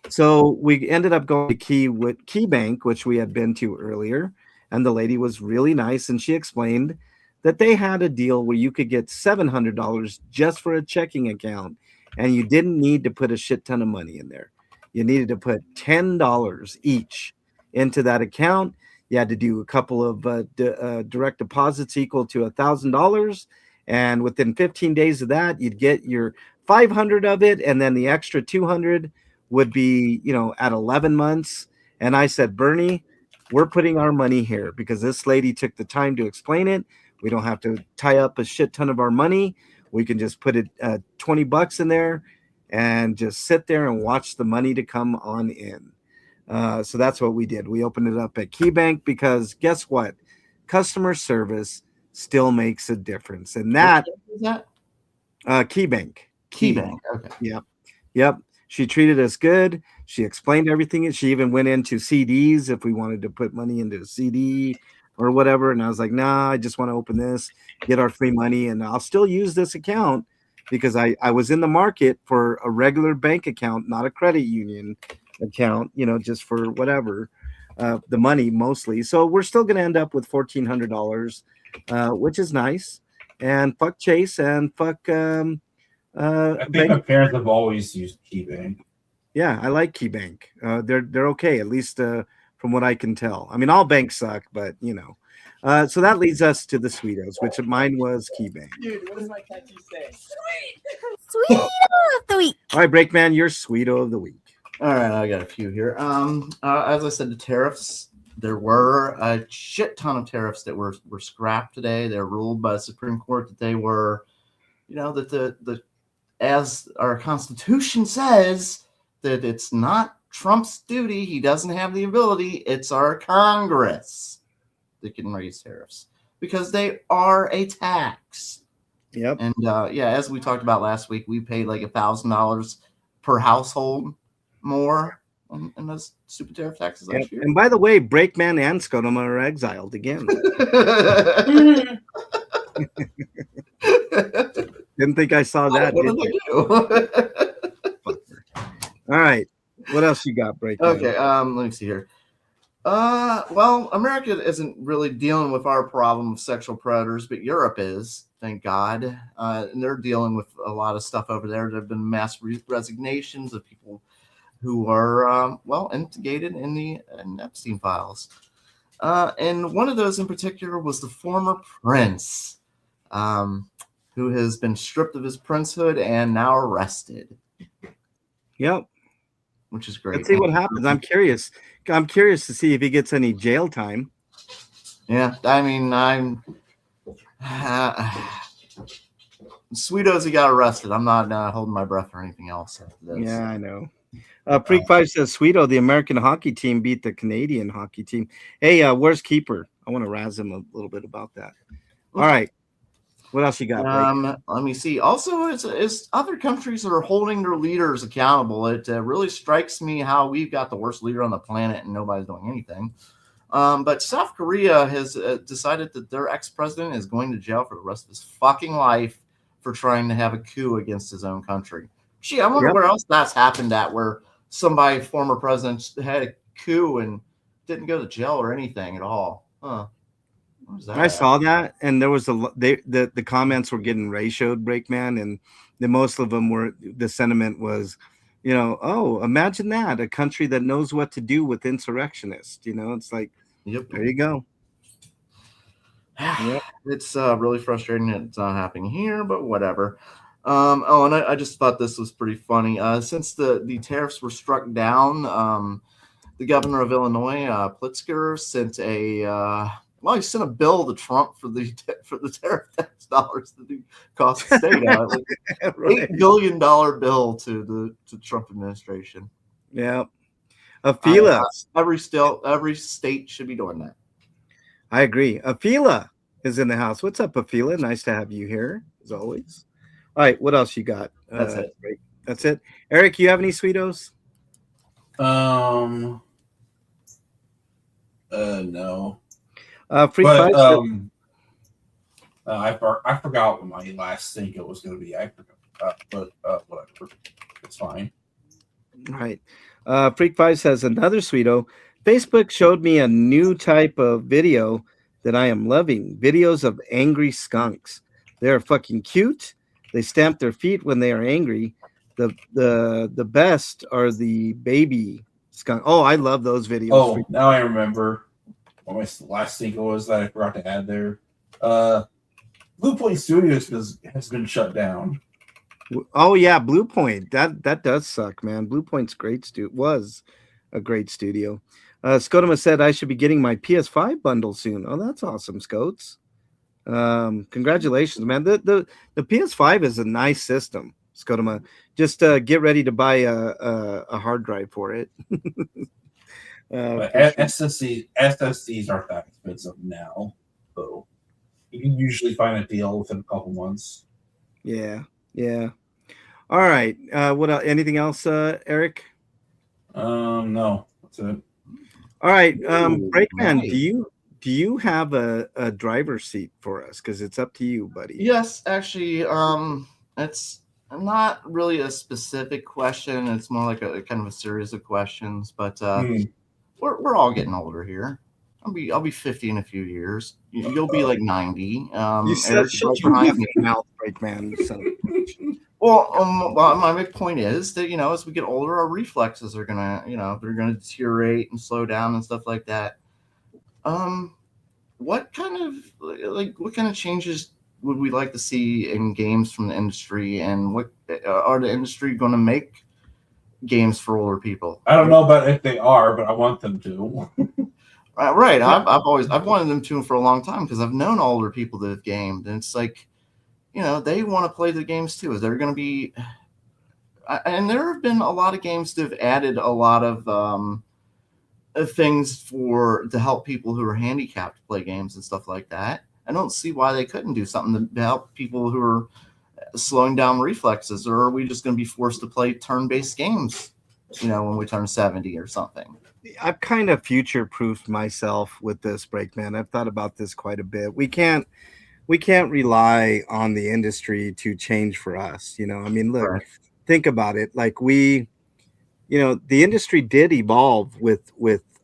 So we ended up going to Key Bank, which we had been to earlier. And the lady was really nice. And she explained that they had a deal where you could get $700 just for a checking account. And you didn't need to put a shit ton of money in there. You needed to put $10 each into that account. You had to do a couple of direct deposits equal to $1,000. And within 15 days of that, you'd get your 500 of it. And then the extra 200 would be, at 11 months. And I said, Bernie, we're putting our money here because this lady took the time to explain it. We don't have to tie up a shit ton of our money. We can just put it $20 in there and just sit there and watch the money to come on in. So that's what we did. We opened it up at Key Bank because guess what? Customer service still makes a difference. And that is that? Key Bank. Key Bank. Okay. Yep. She treated us good. She explained everything. She even went into CDs if we wanted to put money into a CD or whatever. And I was like, nah, I just want to open this, get our free money, and I'll still use this account because I was in the market for a regular bank account, not a credit union account, just for whatever, the money mostly. So we're still going to end up with $1,400, which is nice. And fuck Chase and fuck. I think my parents have always used KeyBank. Yeah, I like KeyBank. They're okay, at least from what I can tell. I mean, all banks suck, but so that leads us to the Sweetos, which mine was KeyBank. Dude, what does my catchy say? Sweeto of the week. All right, Breakman, you're Sweeto of the week. All right, I got a few here. As I said, the tariffs. There were a shit ton of tariffs that were scrapped today. They're ruled by the Supreme Court that they were, that the as our Constitution says, that it's not Trump's duty. He doesn't have the ability. It's our Congress that can raise tariffs because they are a tax. Yep. And as we talked about last week, we paid like $1,000 per household more in those stupid tariff taxes last year. And by the way, Breakman and Scotoma are exiled again. Didn't think I saw that. What did I do? All right. What else you got, Breakman? Okay. Let me see here. Well, America isn't really dealing with our problem of sexual predators, but Europe is, thank God. And they're dealing with a lot of stuff over there. There have been mass resignations of people who are, instigated in the Epstein files. And one of those in particular was the former prince, who has been stripped of his princehood and now arrested. Yep. Which is great. Let's see what happens. I'm curious to see if he gets any jail time. Yeah, I mean, Sweetos, he got arrested. I'm not holding my breath or anything else after this. Yeah, I know. Freak 5 says, Sweeto, the American hockey team beat the Canadian hockey team. Hey, where's Keeper? I want to razz him a little bit about that. All right. What else you got? Let me see. Also, it's other countries that are holding their leaders accountable. It really strikes me how we've got the worst leader on the planet and nobody's doing anything. But South Korea has decided that their ex-president is going to jail for the rest of his fucking life for trying to have a coup against his own country. Gee, I wonder where else that's happened at, where somebody, former president, had a coup and didn't go to jail or anything at all. Huh. I saw that, and there was the comments were getting ratioed, Breakman, and most of them were, the sentiment was, oh, imagine that, a country that knows what to do with insurrectionists. It's like, yep, there you go. Yep. It's really frustrating that it's not happening here, but whatever. And I just thought this was pretty funny. Since the tariffs were struck down, the governor of Illinois, Plitzker, sent he sent a bill to Trump for the tariff tax dollars that the cost the state out. Like right. $8 billion bill to the Trump administration. Yeah, Afila. Every state should be doing that. I agree. Afila is in the house. What's up, Afila? Nice to have you here, as always. All right, what else you got? That's it. Great. That's it. Eric, you have any sweetos? No. Free but I forgot what my last think it was going to be. I forgot, but whatever, it's fine. All right. Freak 5 says another sweeto. Facebook showed me a new type of video that I am loving. Videos of angry skunks. They're fucking cute. They stamp their feet when they are angry. The best are the baby skunk. Oh, I love those videos. Oh, now I remember what my last thing was that I forgot to add there. Blue Point Studios has been shut down. Oh yeah, Blue Point. That does suck, man. Blue Point's great was a great studio. Scotoma said I should be getting my PS5 bundle soon. Oh, that's awesome, Scots. Congratulations, man. The PS5 is a nice system, Scotoma. Just get ready to buy a hard drive for it. SSDs aren't that expensive now, so you can usually find a deal within a couple months. Yeah. All right. What else? Anything else, Eric? No, that's it. All right, Breakman, nice. Do you have a driver's seat for us? Because it's up to you, buddy. Yes, actually, it's not really a specific question. It's more like a kind of a series of questions. But we're all getting older here. I'll be 50 in a few years. You'll be like 90. You said shut your mouth, Breakman. Well, my big point is that, as we get older, our reflexes are gonna, they're gonna deteriorate and slow down and stuff like that. What kind of changes would we like to see in games from the industry, and what are the industry going to make games for older people? I don't know about if they are, but I want them to. Right. I've wanted them to for a long time because I've known older people that have gamed, and it's like, they want to play the games too. Is there going to be, and there have been a lot of games that have added a lot of things to help people who are handicapped play games and stuff like that. I don't see why they couldn't do something to help people who are slowing down reflexes. Or are we just going to be forced to play turn-based games, when we turn 70 or something? I've kind of future-proofed myself with this, Breakman. I've thought about this quite a bit. We can't rely on the industry to change for us. Look, right. Think about it. Like the industry did evolve with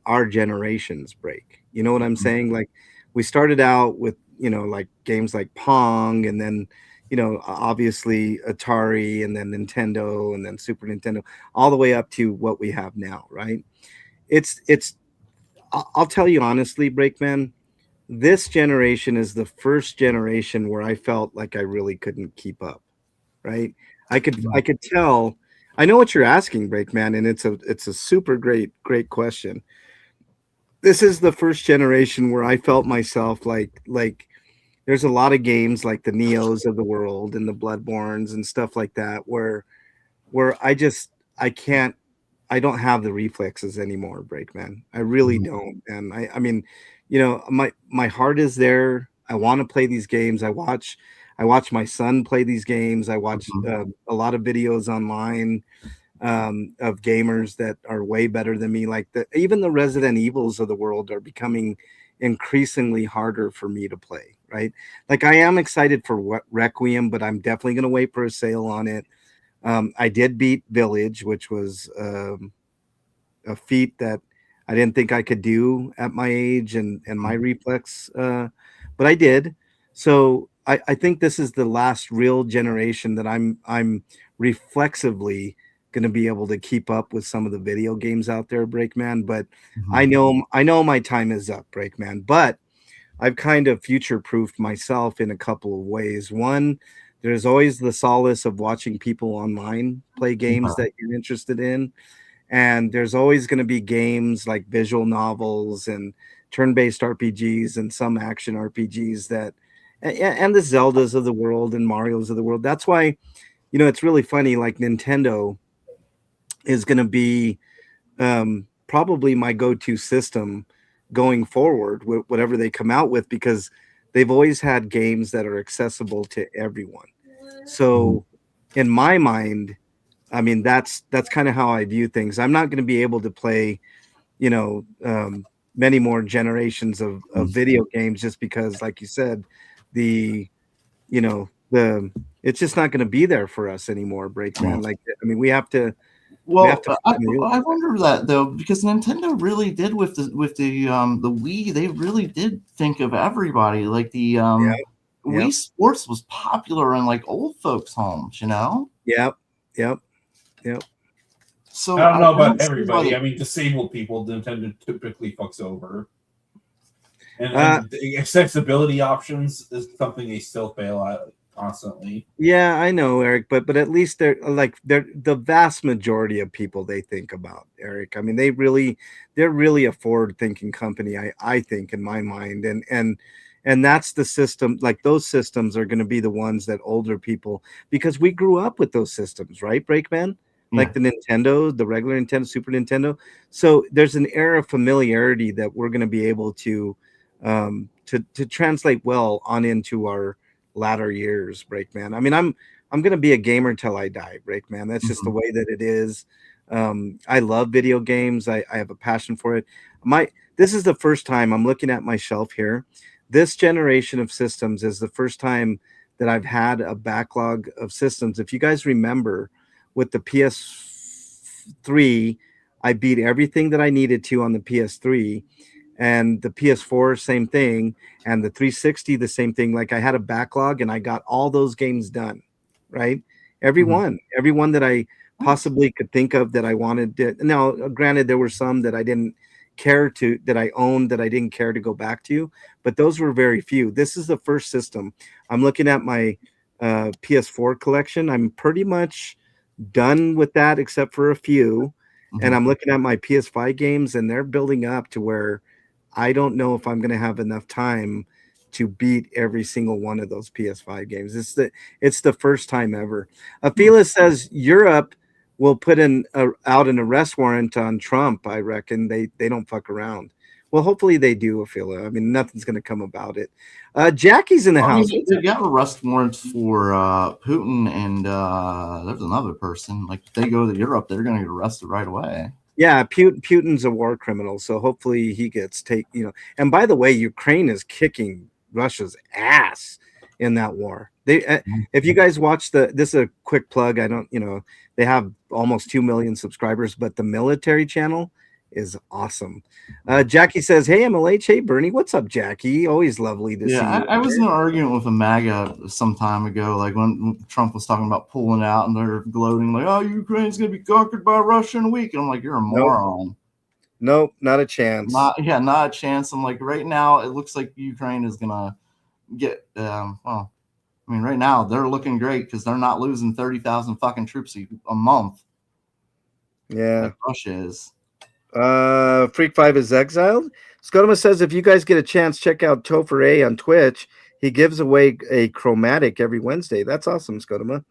our generation's break. You know what I'm saying? Like we started out with, like games like Pong, and then, obviously Atari, and then Nintendo, and then Super Nintendo, all the way up to what we have now. Right. I'll tell you honestly, Breakman, this generation is the first generation where I felt like I really couldn't keep up. Right. I could tell. I know what you're asking, Breakman, and it's a super great question. This is the first generation where I felt myself like there's a lot of games like the Neos of the world and the Bloodborns and stuff like that where I don't have the reflexes anymore, Breakman. I really don't. And I mean, my heart is there. I want to play these games. I watch my son play these games. I watch a lot of videos online. of gamers that are way better than me. Like even the Resident Evils of the world are becoming increasingly harder for me to play. Right? Like I am excited for Requiem, but I'm definitely going to wait for a sale on it. I did beat Village, which was a feat that I didn't think I could do at my age and my reflex, but I did. So I think this is the last real generation that I'm reflexively going to be able to keep up with some of the video games out there, Breakman. But I know my time is up, Breakman. But I've kind of future proofed myself in a couple of ways. One, there's always the solace of watching people online play games that you're interested in. And there's always going to be games like visual novels and turn-based RPGs and some action RPGs that, and the Zeldas of the world and Marios of the world. That's why, it's really funny. Like Nintendo is going to be probably my go-to system going forward, whatever they come out with, because they've always had games that are accessible to everyone. So in my mind, I mean, that's kind of how I view things. I'm not going to be able to play, many more generations of video games just because, like you said, it's just not going to be there for us anymore, Breakman. Like, I mean, we have to. Well, I wonder that though, because Nintendo really did with the Wii. They really did think of everybody. Like the Wii Sports was popular in like old folks' homes. Yep. So I don't know about everybody. I mean, disabled people, Nintendo typically fucks over. And accessibility options is something they still fail at constantly. Yeah, I know, Eric, but at least they're the vast majority of people they think about, Eric. I mean, they're really a forward-thinking company, I think, in my mind. And that's the system. Like those systems are going to be the ones that older people, because we grew up with those systems, right, Breakman? Like the Nintendo, the regular Nintendo, Super Nintendo. So there's an air of familiarity that we're going to be able to translate well on into our latter years, Breakman. I mean, I'm going to be a gamer till I die, Breakman. That's just the way that it is. I love video games. I have a passion for it. This is the first time I'm looking at my shelf here. This generation of systems is the first time that I've had a backlog of systems. If you guys remember, with the PS3, I beat everything that I needed to on the PS3, and the PS4, same thing, and the 360, the same thing. Like I had a backlog and I got all those games done, right? Every one that I possibly could think of that I wanted to. Now, granted, there were some that I didn't care to, that I owned, that I didn't care to go back to, but those were very few. This is the first system. I'm looking at my PS4 collection. I'm pretty much done with that except for a few. And I'm looking at my PS5 games and they're building up to where I don't know if I'm going to have enough time to beat every single one of those PS5 games. It's the first time ever. Aphila says Europe will put out an arrest warrant on Trump. I reckon they don't fuck around. Well, hopefully they do, Aphila. I mean, nothing's going to come about it. Jackie's in the house. They got arrest warrants for Putin, and there's another person. Like, if they go to Europe, they're going to get arrested right away. Yeah, Putin's a war criminal, so hopefully he gets taken. And by the way, Ukraine is kicking Russia's ass in that war. If you guys watch this is a quick plug. I don't, they have almost 2 million subscribers, but the military channel is awesome. Jackie says, "Hey, MLH, hey Bernie, what's up, Jackie? Always lovely to see you." I was in an argument with a MAGA some time ago, like when Trump was talking about pulling out, and they're gloating like, "Oh, Ukraine's gonna be conquered by Russia in a week," and I'm like, "You're a moron." Nope, not a chance. Not a chance. I'm like, right now, it looks like Ukraine is gonna get. Well, I mean, right now they're looking great because they're not losing 30,000 fucking troops a month. Yeah, like Russia is. Freak 5 is exiled. Scotoma says, if you guys get a chance, check out Topher A on Twitch. He gives away a chromatic every Wednesday. That's awesome, Scotoma.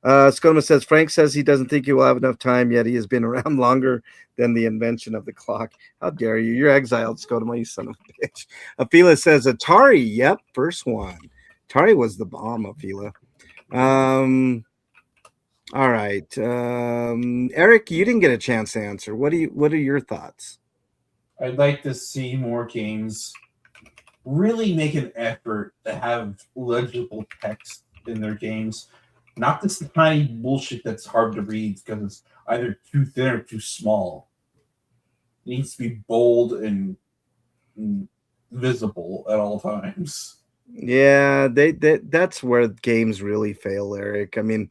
Scotoma says, Frank says he doesn't think he will have enough time, yet he has been around longer than the invention of the clock. How dare you? You're exiled, Scotoma, you son of a bitch. Aphila says, Atari. Yep, first one. Atari was the bomb, Aphila. All right, Eric, you didn't get a chance to answer. What are your thoughts? I'd like to see more games really make an effort to have legible text in their games. Not this tiny bullshit that's hard to read because it's either too thin or too small. It needs to be bold and visible at all times. Yeah, that's where games really fail, Eric. I mean,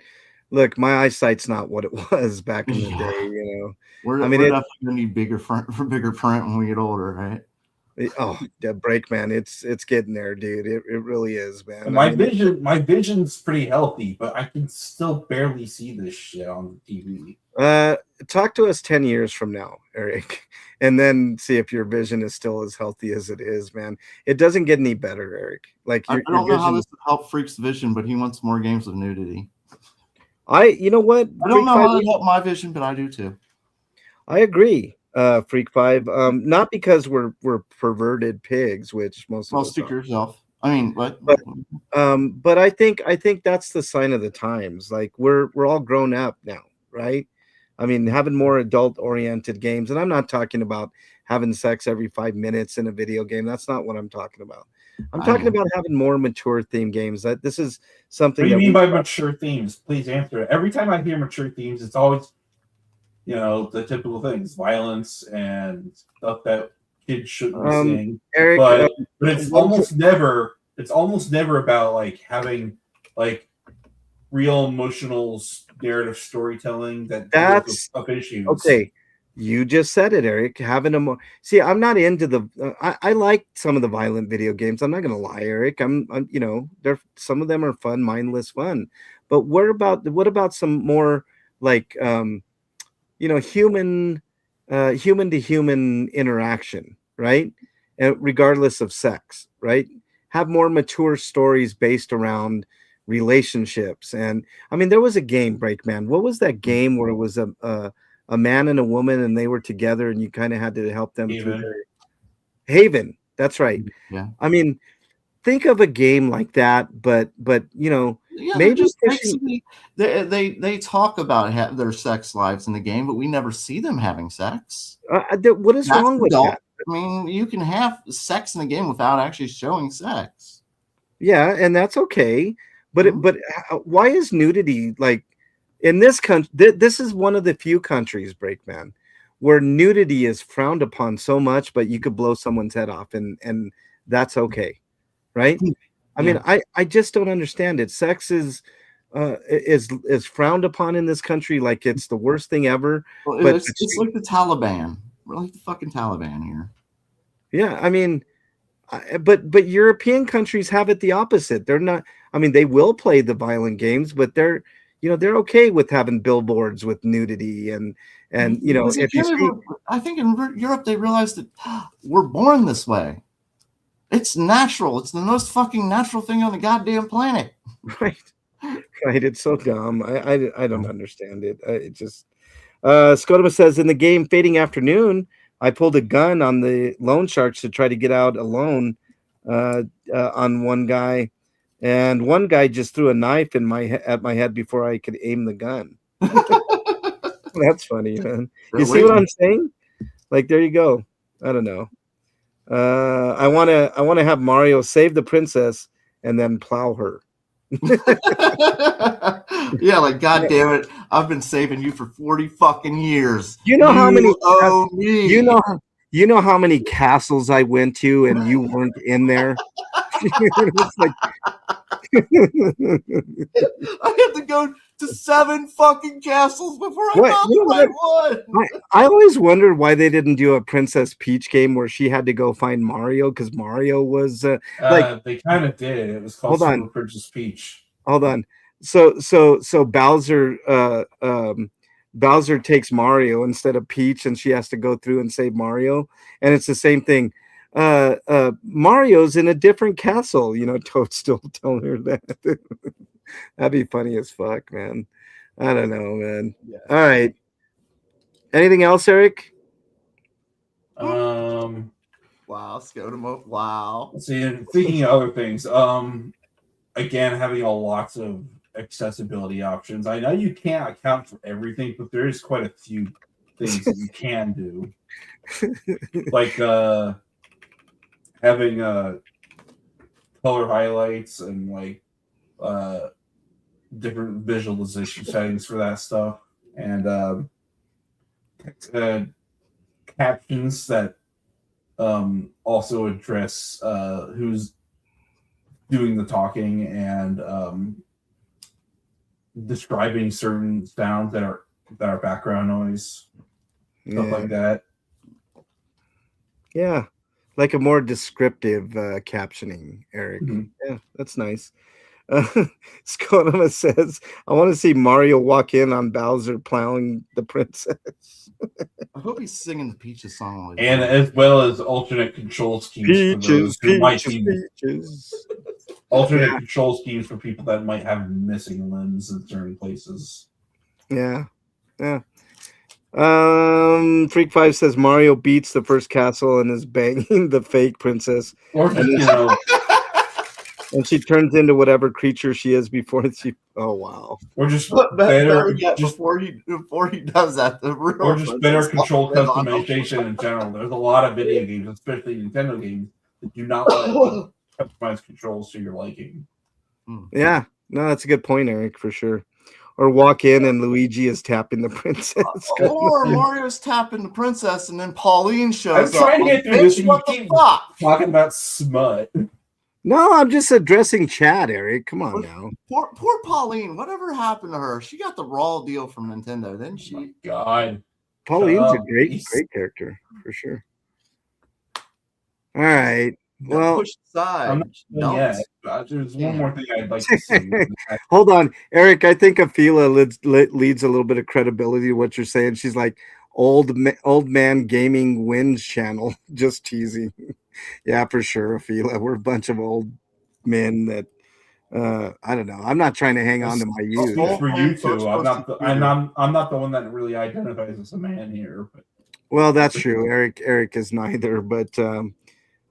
look, my eyesight's not what it was back in the day. We're I mean, definitely gonna need bigger print when we get older, right? The break, man, it's getting there, dude. It really is, man. And my vision's pretty healthy, but I can still barely see this shit on TV. Talk to us 10 years from now, Eric, and then see if your vision is still as healthy as it is, man. It doesn't get any better, Eric. Like I don't know how this would help Freak's vision, but he wants more games with nudity. You know what? I don't know how it helped my vision, but I do too. I agree, Freak 5. Not because we're perverted pigs, which most of us speak for are. yourself. I mean, what? But I think that's the sign of the times. Like we're all grown up now, right? I mean, having more adult-oriented games, and I'm not talking about having sex every 5 minutes in a video game. That's not what I'm talking about. I'm talking about having more mature theme games. That this is something. What do you mean by mature themes? Please answer it. Every time I hear mature themes, it's always, the typical things, violence and stuff that kids shouldn't be seeing. Eric, but it's almost never. It's almost never about like having like real emotional narrative storytelling that's of issues. Okay. You just said it, Eric. Having a see, I'm not into the. I like some of the violent video games. I'm not gonna lie, Eric. I'm they're some of them are fun, mindless fun. But what about some more like human to human interaction, right? Regardless of sex, right? Have more mature stories based around relationships. And I mean, there was a game, Breakman. What was that game where it was a man and a woman and they were together and you kind of had to help them through their Haven. That's right. Yeah. I mean, think of a game like that, but maybe just they talk about their sex lives in the game, but we never see them having sex. What is wrong with that? I mean, you can have sex in the game without actually showing sex. Yeah, and that's okay. But why is nudity like in this country? This is one of the few countries, Breakman, where nudity is frowned upon so much, but you could blow someone's head off, and that's okay, right? I mean, I just don't understand it. Sex is frowned upon in this country like it's the worst thing ever. Well, but it's like the Taliban. We're like the fucking Taliban here. Yeah, I mean, but European countries have it the opposite. They're not. I mean, they will play the violent games, but they're okay with having billboards with nudity and if you see, I think in Europe they realized that we're born this way. It's natural. It's the most fucking natural thing on the goddamn planet. Right. It's so dumb. I don't understand it. It just Scotoma says in the game Fading Afternoon, I pulled a gun on the loan sharks to try to get out alone on one guy, and one guy just threw a knife at my head before I could aim the gun. That's funny, man. You see what I'm saying? Like, there you go. I don't know. I want to have Mario save the princess and then plow her. Yeah, like, God damn it, I've been saving you for 40 fucking years. You know how many you know how many castles I went to and you weren't in there? It's like I had to go to 7 fucking castles before I found the right one. I always wondered why they didn't do a Princess Peach game where she had to go find Mario because Mario was like they kind of did. It was called Super Princess Peach. Hold on. So Bowser takes Mario instead of Peach, and she has to go through and save Mario, and it's the same thing. Mario's in a different castle. Toad's still telling her that. That'd be funny as fuck, man. I don't know, man. Yeah. All right. Anything else, Eric? Wow, Scotamo. Wow. See, and thinking of other things, again, having lots of accessibility options. I know you can't account for everything, but there is quite a few things that you can do, like having color highlights and like different visualization settings for that stuff, and captions that also address who's doing the talking and describing certain sounds that are background noise, stuff like that. Yeah, like a more descriptive captioning, Eric. Mhm. Yeah, that's nice. Skonoma says, "I want to see Mario walk in on Bowser plowing the princess." I hope he's singing the Peaches song. While he's And doing it. as well as alternate control schemes for those who might be peaches. alternate control schemes for people that might have missing limbs in certain places. Yeah, yeah. Freak Five says Mario beats the first castle and is banging the fake princess, Or just, and she turns into whatever creature she is before she. Oh wow! or just But better, yet, just before he does that, the real or just better princess control walks in on him. customization in general. There's a lot of video games, especially Nintendo games, that do not let customize controls to your liking. Yeah, no, that's a good point, Eric, for sure. Or walk in and Luigi is tapping the princess. Or Mario's tapping the princess, and then Pauline shows I'm trying up. to get through Bitch, this, and what you the keep fuck? talking about smut. No, I'm just addressing chat, Eric. Come on now. Poor Pauline. Whatever happened to her? She got the raw deal from Nintendo, didn't she? Oh my God. Pauline's a great character for sure. All right. Well, push aside. I'm not done yet. There's one more thing I'd like to see. Hold on, Eric. I think Afila leads a little bit of credibility to what you're saying. She's like old man gaming wins channel. Just teasing. Yeah, for sure, Afila. We're a bunch of old men that I don't know. I'm not trying to hang on to my youth. For you two, I'm not the one that really identifies as a man here. But. Well, that's true. Eric is neither, but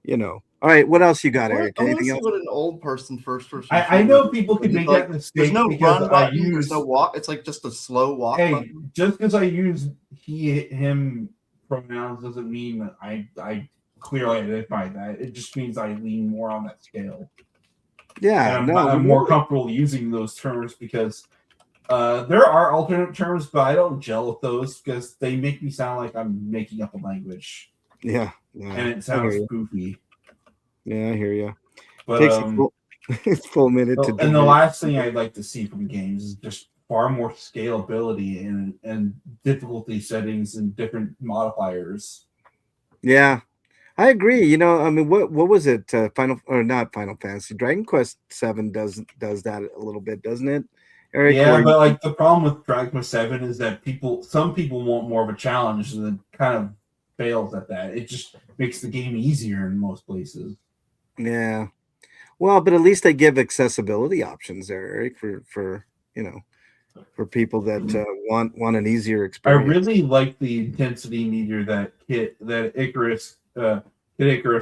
you know. All right, what else you got, Eric? I want to Anything see else? what an old person first person. I know people can make that mistake. There's no because run button. There's no walk. It's like just a slow walk. Hey, button. just because I use him pronouns doesn't mean that I clearly identify that. It just means I lean more on that scale. Yeah, and I'm more comfortable using those terms because there are alternate terms, but I don't gel with those because they make me sound like I'm making up a language. Yeah. And it sounds goofy. Yeah, I hear you. But takes a full minute to do. And the last thing I'd like to see from games is just far more scalability and difficulty settings and different modifiers. Yeah, I agree. You know, I mean, what was it? Not Final Fantasy. Dragon Quest VII does that a little bit, doesn't it, Eric? Yeah, but like the problem with Dragon Quest VII is that some people want more of a challenge, and it kind of fails at that. It just makes the game easier in most places. Yeah, well, but at least they give accessibility options there, Eric, for for people that want an easier experience. I really like the intensity meter that Icarus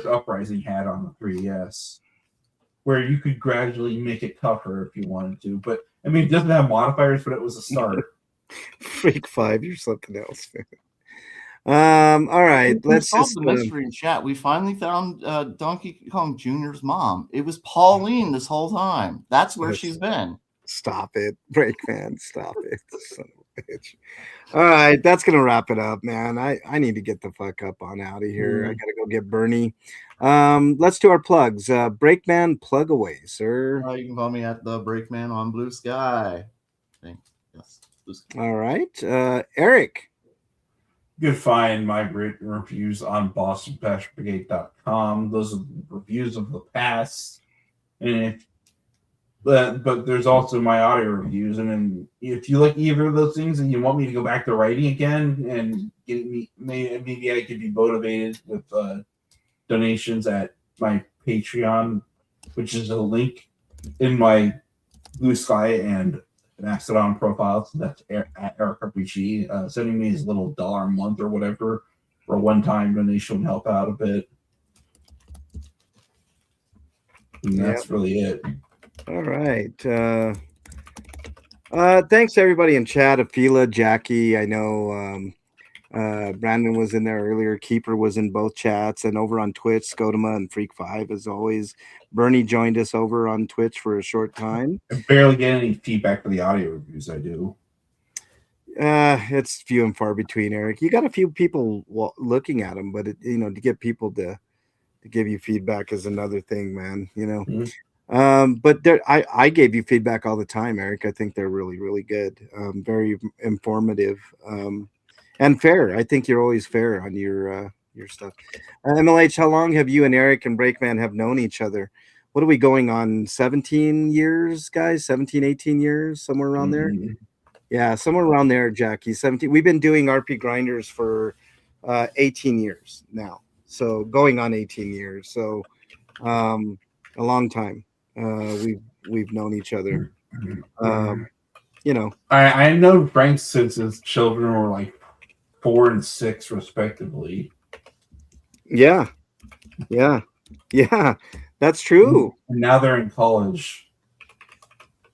Uprising had on the 3DS, where you could gradually make it tougher if you wanted to. But I mean, it doesn't have modifiers, but it was a start. Freak 5, you're something else, man. All right, let's solve the mystery in chat. We finally found Donkey Kong Jr.'s mom. It was Pauline this whole time. That's where she's been. Stop it, Breakman. Stop it, son of a bitch. All right, that's gonna wrap it up, man. I need to get the fuck up on out of here. I gotta go get Bernie. Let's do our plugs. Breakman, plug away, sir. You can follow me at the Breakman on Blue Sky. Yes. Blue Sky. All right, Eric. You can find my written reviews on BostonBashBrigade.com. Those are reviews of the past, and but there's also my audio reviews. And then if you like either of those things and you want me to go back to writing again and get me, maybe I could be motivated with donations at my Patreon, which is a link in my Blue Sky and Mastodon profiles. That's at Eric RPG. Sending me his little $1 a month or whatever for a one-time donation would help out a bit. And that's really it. All right. Thanks to everybody in chat. Afila, Jackie, I know Brandon was in there earlier. Keeper was in both chats, and over on Twitch, Scotama and Freak5 as always. Bernie joined us over on Twitch for a short time. I barely get any feedback for the audio reviews I do. It's few and far between, Eric. You got a few people looking at them, but to get people to give you feedback is another thing, man. But I gave you feedback all the time, Eric. I think they're really, really good. Very informative. And fair. I think you're always fair on your stuff. MLH, how long have you and Eric and Breakman have known each other? What are we going on? 17 years, guys? 17, 18 years, somewhere around there? Yeah, somewhere around there, Jackie. 17. We've been doing RPGrinders for 18 years now. So going on 18 years. So a long time. We've known each other. I know Frank since his children were like 4 and 6 respectively. Yeah, that's true. And now they're in college.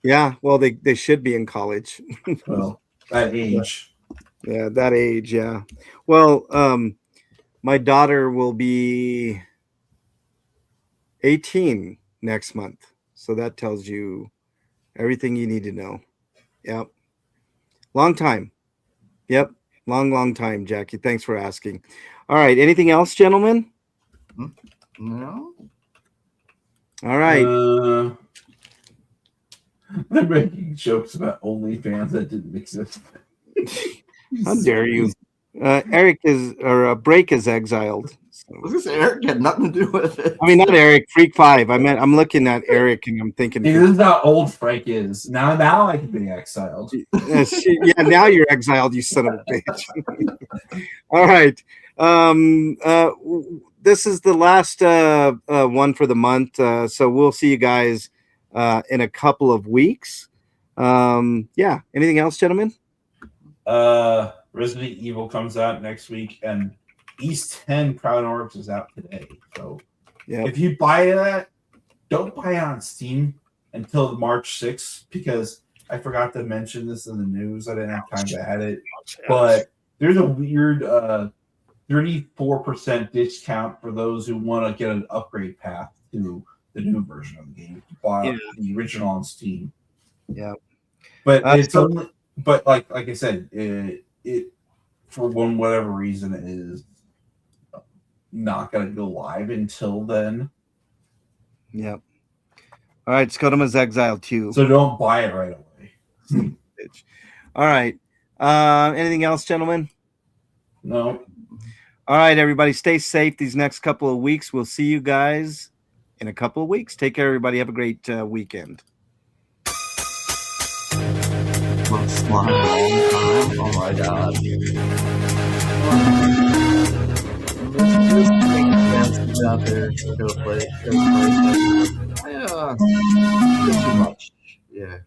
Yeah, well, they should be in college. Well, that age. Yeah, that age. Yeah. Well, my daughter will be 18 next month, so that tells you everything you need to know. Yep. Long time. Yep. Long time, Jackie. Thanks for asking. All right. Anything else, gentlemen? No. All right. They're making jokes about OnlyFans that didn't exist. How dare you? Eric Break is exiled. So. Eric had nothing to do with it. I mean, not Eric. Freak5. I'm looking at Eric and I'm thinking. Hey, this is how old Frank is. Now I can be exiled. Yeah, now you're exiled, you son of a bitch. All right. This is the last one for the month. So we'll see you guys in a couple of weeks. Yeah. Anything else, gentlemen? Resident Evil comes out next week, and East 10 Proud Orbs is out today. So if you buy that, don't buy it on Steam until March 6th, because I forgot to mention this in the news. I didn't have time to add it. But there's a weird 34% discount for those who want to get an upgrade path to the new version of the game. Buy the original on Steam. Yeah. But it's only, but like I said, it for whatever reason it is not going to go live until then. Yep. All right, Scotama's exiled too. So don't buy it right away. All right. Anything else, gentlemen? No. All right, everybody, stay safe these next couple of weeks. We'll see you guys in a couple of weeks. Take care, everybody. Have a great weekend. Oh my God. Out there, go play. Yeah, too much. Yeah.